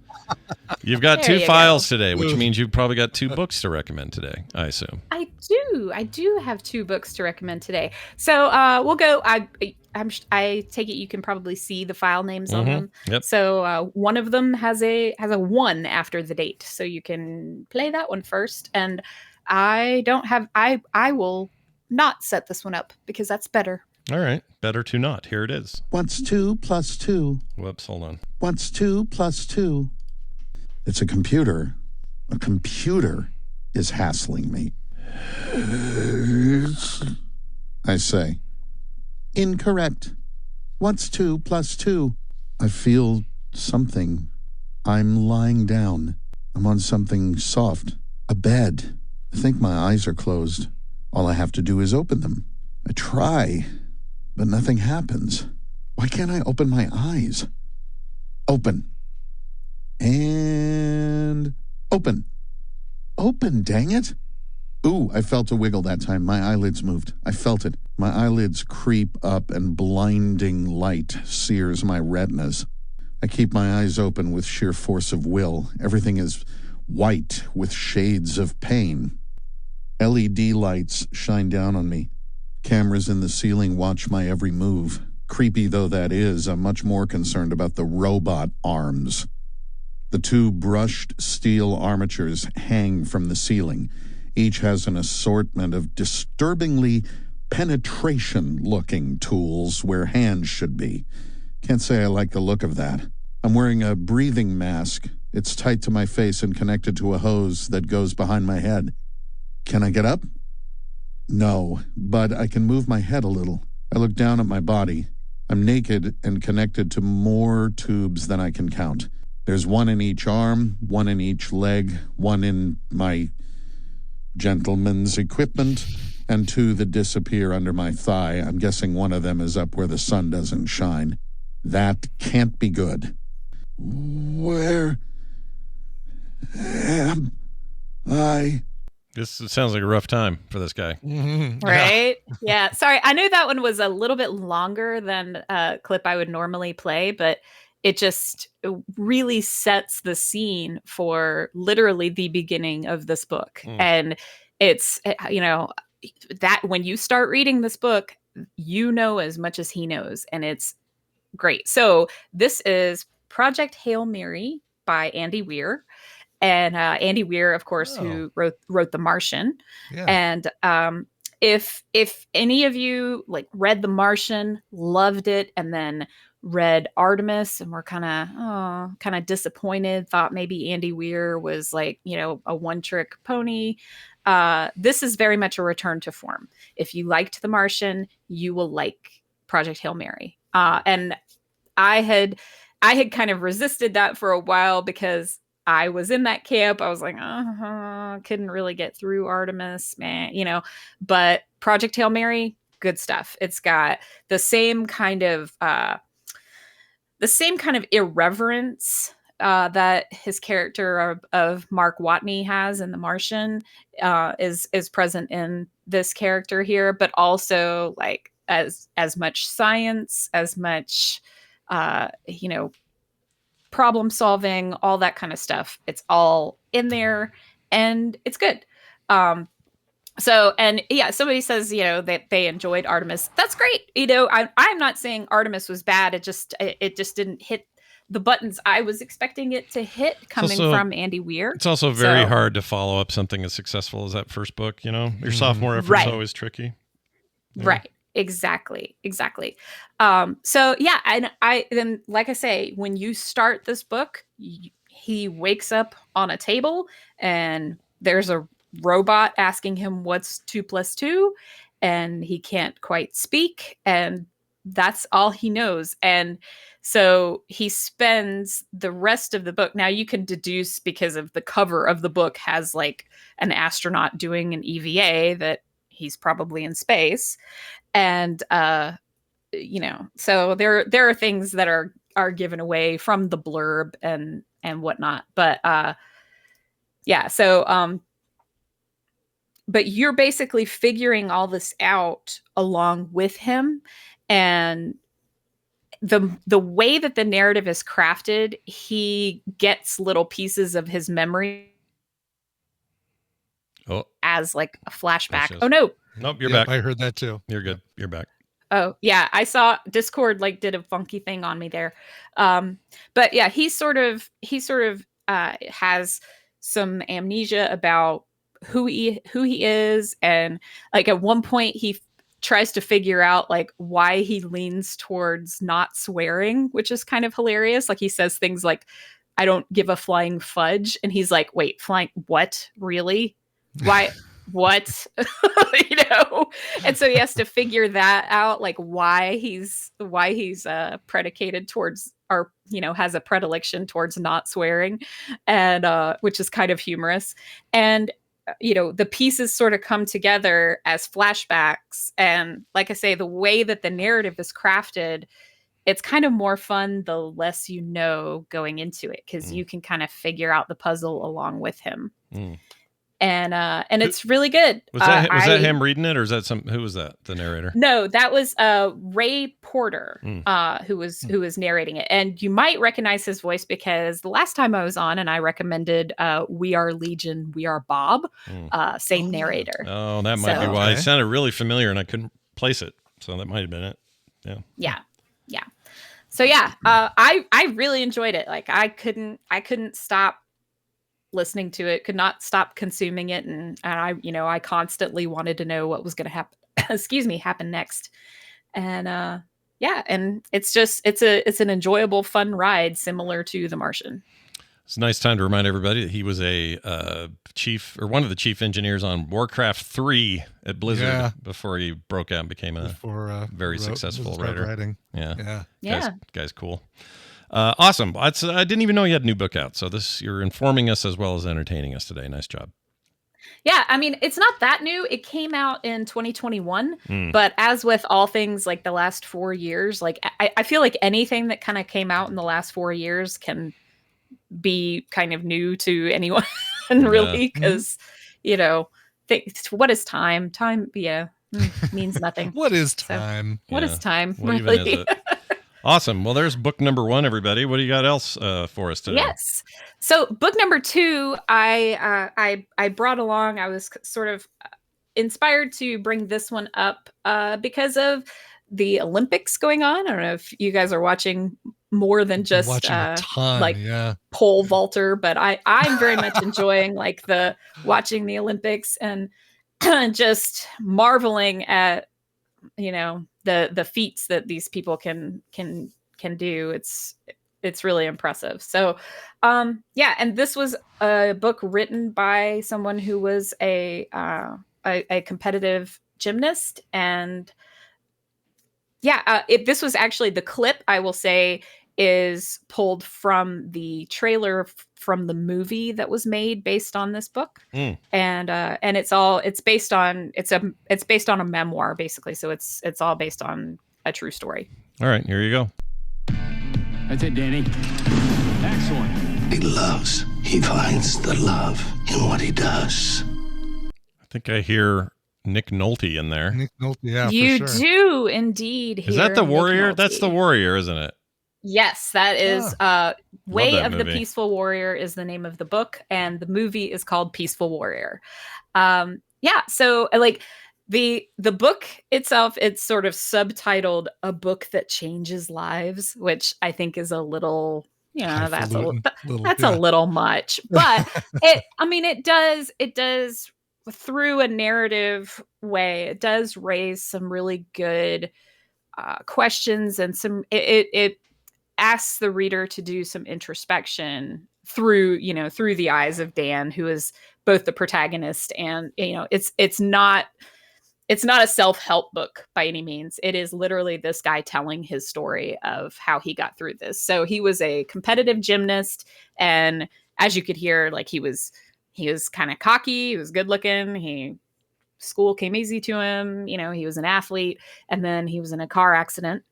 You've got 2 files today, which means you've probably got 2 books to recommend today, I assume. I do have 2 books to recommend today. So we'll go. I take it you can probably see the file names on them. Yep. So one of them has a 1 after the date, so you can play that one first. And I will not set this one up because that's better. All right, better to not. Here it is. What's 2 plus 2? Whoops, hold on. What's 2 plus 2? It's a computer. A computer is hassling me. I say. Incorrect. What's 2 plus 2? I feel something. I'm lying down. I'm on something soft. A bed. I think my eyes are closed. All I have to do is open them. I try, but nothing happens. Why can't I open my eyes? Open. And open. Open, dang it. Ooh, I felt a wiggle that time. My eyelids moved. I felt it. My eyelids creep up and blinding light sears my retinas. I keep my eyes open with sheer force of will. Everything is white with shades of pain. LED lights shine down on me. Cameras in the ceiling watch my every move. Creepy though that is, I'm much more concerned about the robot arms. The 2 brushed steel armatures hang from the ceiling. Each has an assortment of disturbingly penetration-looking tools where hands should be. Can't say I like the look of that. I'm wearing a breathing mask. It's tight to my face and connected to a hose that goes behind my head. Can I get up? No, but I can move my head a little. I look down at my body. I'm naked and connected to more tubes than I can count. There's 1 in each arm, 1 in each leg, 1 in my gentleman's equipment, and 2 that disappear under my thigh. I'm guessing 1 of them is up where the sun doesn't shine. That can't be good. Where am I? This sounds like a rough time for this guy. Right? Yeah. Sorry. I knew that one was a little bit longer than a clip I would normally play, but it just really sets the scene for literally the beginning of this book. And it's, that when you start reading this book, as much as he knows, and it's great. So this is Project Hail Mary by Andy Weir. And Andy Weir, of course, who wrote The Martian. Yeah. And if any of you read The Martian, loved it, and then read Artemis and were kind of disappointed, thought maybe Andy Weir was a one-trick pony, this is very much a return to form. If you liked The Martian, you will like Project Hail Mary. And I had kind of resisted that for a while because I was in that camp. I was like, couldn't really get through Artemis, man, but Project Hail Mary, good stuff. It's got the same kind of irreverence that his character of Mark Watney has in The Martian is present in this character here, but also like as much science, as much problem solving, all that kind of stuff. It's all in there and it's good. Somebody says, that they enjoyed Artemis. That's great. I'm not saying Artemis was bad. It just didn't hit the buttons I was expecting it to hit coming from Andy Weir. It's also very hard to follow up something as successful as that first book. Your sophomore effort is always tricky. Yeah. Right. Exactly. And then, like I say, when you start this book, he wakes up on a table and there's a robot asking him what's 2 + 2, and he can't quite speak, and that's all he knows. And so he spends the rest of the book. Now you can deduce, because of the cover of the book has like an astronaut doing an EVA, that he's probably in space. And so there are things that are given away from the blurb and whatnot. But but you're basically figuring all this out along with him. And the way that the narrative is crafted, he gets little pieces of his memory as like a flashback. Oh no. Nope, you're back. I heard that too. You're good. You're back. Oh yeah, I saw Discord like did a funky thing on me there. But yeah, he sort of has some amnesia about who he is, and like at one point he tries to figure out like why he leans towards not swearing, which is kind of hilarious. Like he says things like, "I don't give a flying fudge," and he's like, "Wait, flying what? Really? Why?" What? And so he has to figure that out, like why he's predicated towards, or has a predilection towards not swearing, and which is kind of humorous. And the pieces sort of come together as flashbacks, and like I say, the way that the narrative is crafted, it's kind of more fun the less you know going into it, because you can kind of figure out the puzzle along with him. And it's really good. Was that him reading it, or is that who was that? The narrator? No, that was Ray Porter, who was narrating it. And you might recognize his voice because the last time I was on and I recommended We Are Legion, We Are Bob, same narrator. Oh, that might be why. It sounded really familiar and I couldn't place it. So that might have been it. Yeah. So I really enjoyed it. Like I couldn't stop listening to it, could not stop consuming it, and I constantly wanted to know what was going to happen happen next. And and it's an enjoyable, fun ride similar to The Martian. It's a nice time to remind everybody that he was a chief, or one of the chief engineers on Warcraft 3 at Blizzard before he broke out and became a very successful writer. Writing. Yeah. Guy's cool. Awesome. I didn't even know you had a new book out. So you're informing us as well as entertaining us today. Nice job. Yeah, I mean, it's not that new. It came out in 2021, but as with all things like the last 4 years, like I feel like anything that kind of came out in the last 4 years can be kind of new to anyone, really, because what is time? Time, means nothing. What is time? So, what is time? What even is it? Awesome. Well, there's book number 1, everybody. What do you got else for us today? Yes. So book number 2, I brought along. I was sort of inspired to bring this one up because of the Olympics going on. I don't know if you guys are watching more than just a ton, pole vaulter, but I'm very much enjoying like watching the Olympics and just marveling at the feats that these people can do. It's really impressive. So and this was a book written by someone who was a competitive gymnast, and This was actually the clip, I will say, is pulled from the trailer from the movie that was made based on this book. And it's based on a memoir, basically. So it's all based on a true story. All right, here you go. That's it, Danny. Excellent. He finds the love in what he does. I think I hear Nick Nolte in there. Nick Nolte, yeah, you for sure. do indeed hear Is that the warrior? Nick Nolte. That's the warrior, isn't it? Yes, that is Way of movie. the Peaceful Warrior is the name of the book, and the movie is called Peaceful Warrior. So like the book itself, it's sort of subtitled A Book That Changes Lives, which I think is a little, that's a little much. But it does through a narrative way, it does raise some really good questions, and it asks the reader to do some introspection through the eyes of Dan, who is both the protagonist and it's not a self-help book by any means. It is literally this guy telling his story of how he got through this. So he was a competitive gymnast, and as you could hear, like he was kind of cocky, he was good looking, school came easy to him, he was an athlete, and then he was in a car accident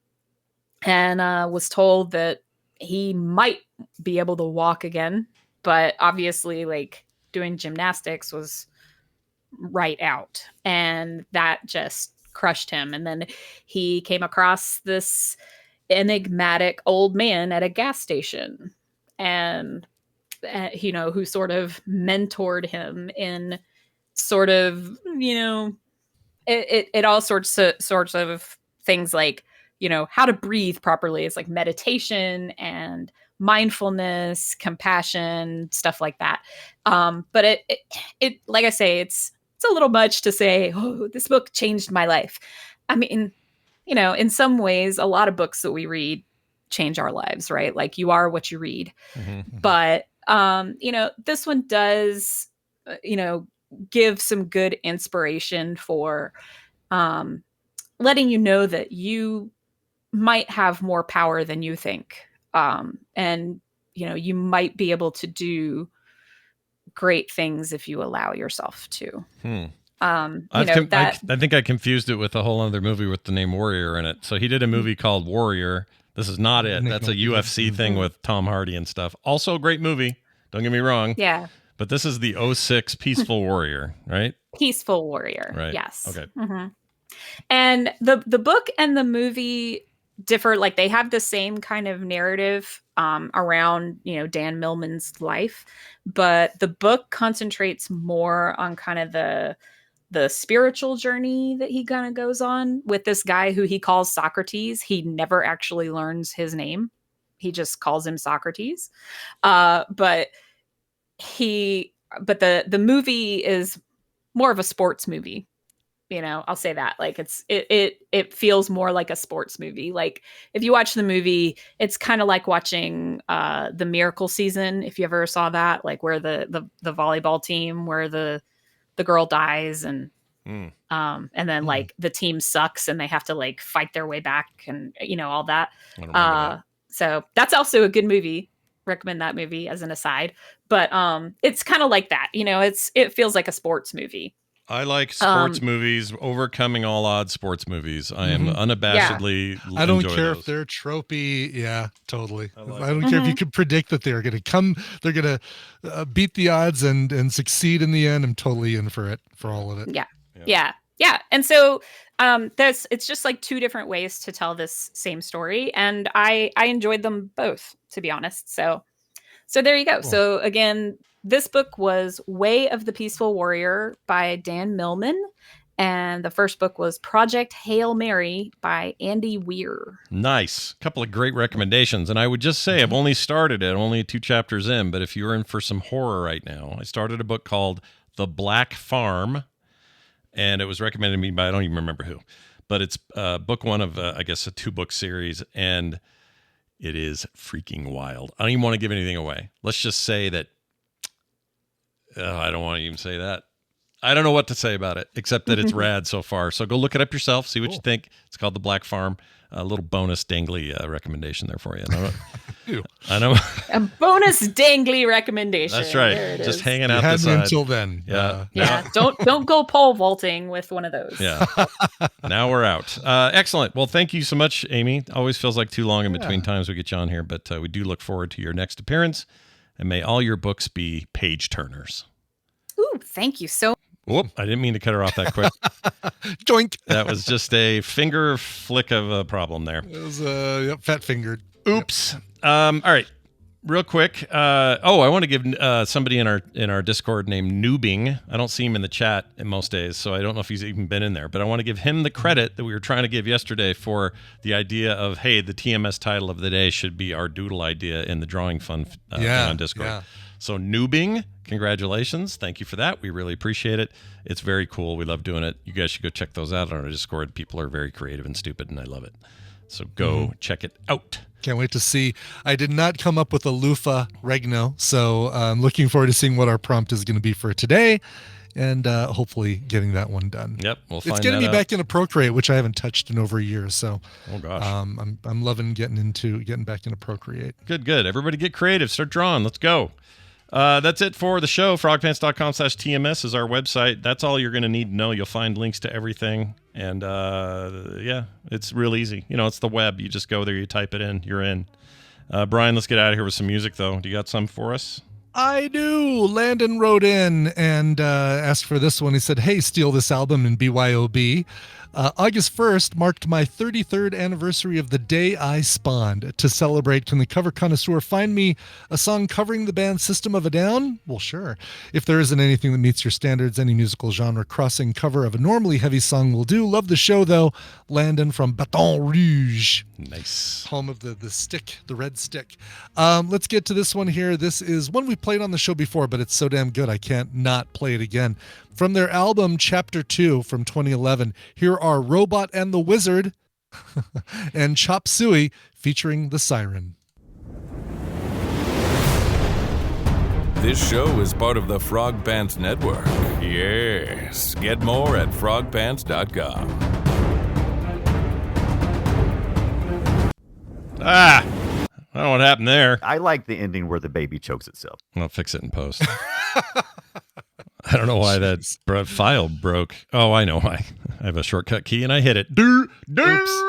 and was told that he might be able to walk again, but obviously like doing gymnastics was right out, and that just crushed him. And then he came across this enigmatic old man at a gas station, and who sort of mentored him in sort of it all sorts of things, like how to breathe properly. It's like meditation and mindfulness, compassion, stuff like that. But it like I say, it's a little much to say, oh, this book changed my life. I mean, in some ways, a lot of books that we read change our lives, right? Like you are what you read. Mm-hmm. But, this one does, give some good inspiration for letting you know that you might have more power than you think. And, you might be able to do great things if you allow yourself to. I think I confused it with a whole other movie with the name Warrior in it. So he did a movie called Warrior. This is not it. That's a UFC thing with Tom Hardy and stuff. Also a great movie. Don't get me wrong. Yeah. But this is the 06 Peaceful Warrior, right? Peaceful Warrior. Right. Yes. Okay. Mm-hmm. And the book and the movie differ. Like they have the same kind of narrative around, Dan Millman's life, but the book concentrates more on kind of the spiritual journey that he kind of goes on with this guy who he calls Socrates. He never actually learns his name. He just calls him Socrates. But the movie is more of a sports movie. I'll say that. Like it feels more like a sports movie. Like if you watch the movie, it's kind of like watching the Miracle Season. If you ever saw that, like where the volleyball team, where the girl dies and then like the team sucks and they have to like fight their way back and all that. So that's also a good movie. Recommend that movie as an aside. But it's kind of like that. It feels like a sports movie. I like sports movies, overcoming all odds sports movies. I am unabashedly I don't care those. if they're tropey. Yeah, totally. I don't care if you can predict that they're going to beat the odds and succeed in the end. I'm totally in for it, for all of it. Yeah. And so it's just like two different ways to tell this same story. And I enjoyed them both, to be honest. So there you go. Cool. So again, this book was Way of the Peaceful Warrior by Dan Millman. And the first book was Project Hail Mary by Andy Weir. Nice. A couple of great recommendations. And I would just say, I've only started it, only 2 chapters in, but if you're in for some horror right now, I started a book called The Black Farm, and it was recommended to me by, I don't even remember who, but it's book 1 of, I guess, a 2-book series, and it is freaking wild. I don't even want to give anything away. Let's just say that, I don't want to even say that. I don't know what to say about it, except that it's rad so far. So go look it up yourself. See what you think. It's called The Black Farm. A little bonus dangly recommendation there for you. I know. A bonus dangly recommendation. That's right. Just hanging out the side. Until then. Yeah. Don't go pole vaulting with one of those. Yeah. Now we're out. Excellent. Well, thank you so much, Amy. Always feels like too long in between times we get you on here, but we do look forward to your next appearance. And may all your books be page turners. Ooh, thank you so much. Whoop, I didn't mean to cut her off that quick. Joink. That was just a finger flick of a problem there. It was fat fingered. Oops. All right. Real quick. I want to give somebody in our Discord named Noobing. I don't see him in the chat in most days, so I don't know if he's even been in there. But I want to give him the credit that we were trying to give yesterday for the idea of, hey, the TMS title of the day should be our doodle idea in the drawing fun on Discord. Yeah. So Noobing, congratulations. Thank you for that. We really appreciate it. It's very cool. We love doing it. You guys should go check those out on our Discord. People are very creative and stupid, and I love it. So go check it out. Can't wait to see. I did not come up with a loofah regno, so I'm looking forward to seeing what our prompt is going to be for today, and hopefully getting that one done. Yep, we'll find It's getting that me out. back into Procreate, which I haven't touched in over a year. So, oh gosh, I'm loving getting back into Procreate. Good. Everybody get creative. Start drawing. Let's go. That's it for the show. Frogpants.com/TMS is our website. That's all you're going to need to know. You'll find links to everything. And it's real easy. It's the web. You just go there, you type it in, you're in. Brian, let's get out of here with some music, though. Do you got some for us? I do. Landon wrote in and asked for this one. He said, hey, steal this album in BYOB. August 1st marked my 33rd anniversary of the day I spawned. To celebrate, can the cover connoisseur find me a song covering the band System of a Down? Well, sure. If there isn't anything that meets your standards, any musical genre crossing cover of a normally heavy song will do. Love the show, though. Landon from Baton Rouge. Nice. Home of the stick, the red stick. Let's get to this one here. This is one we played on the show before, but it's so damn good I can't not play it again. From their album Chapter 2 from 2011, here are Robot and the Wizard and Chop Suey featuring the Siren. This show is part of the Frog Pants Network. Yes. Get more at frogpants.com. I don't know what happened there. I like the ending where the baby chokes itself. I'll fix it in post. I don't know why that file broke. Oh, I know why. I have a shortcut key and I hit it. Oops.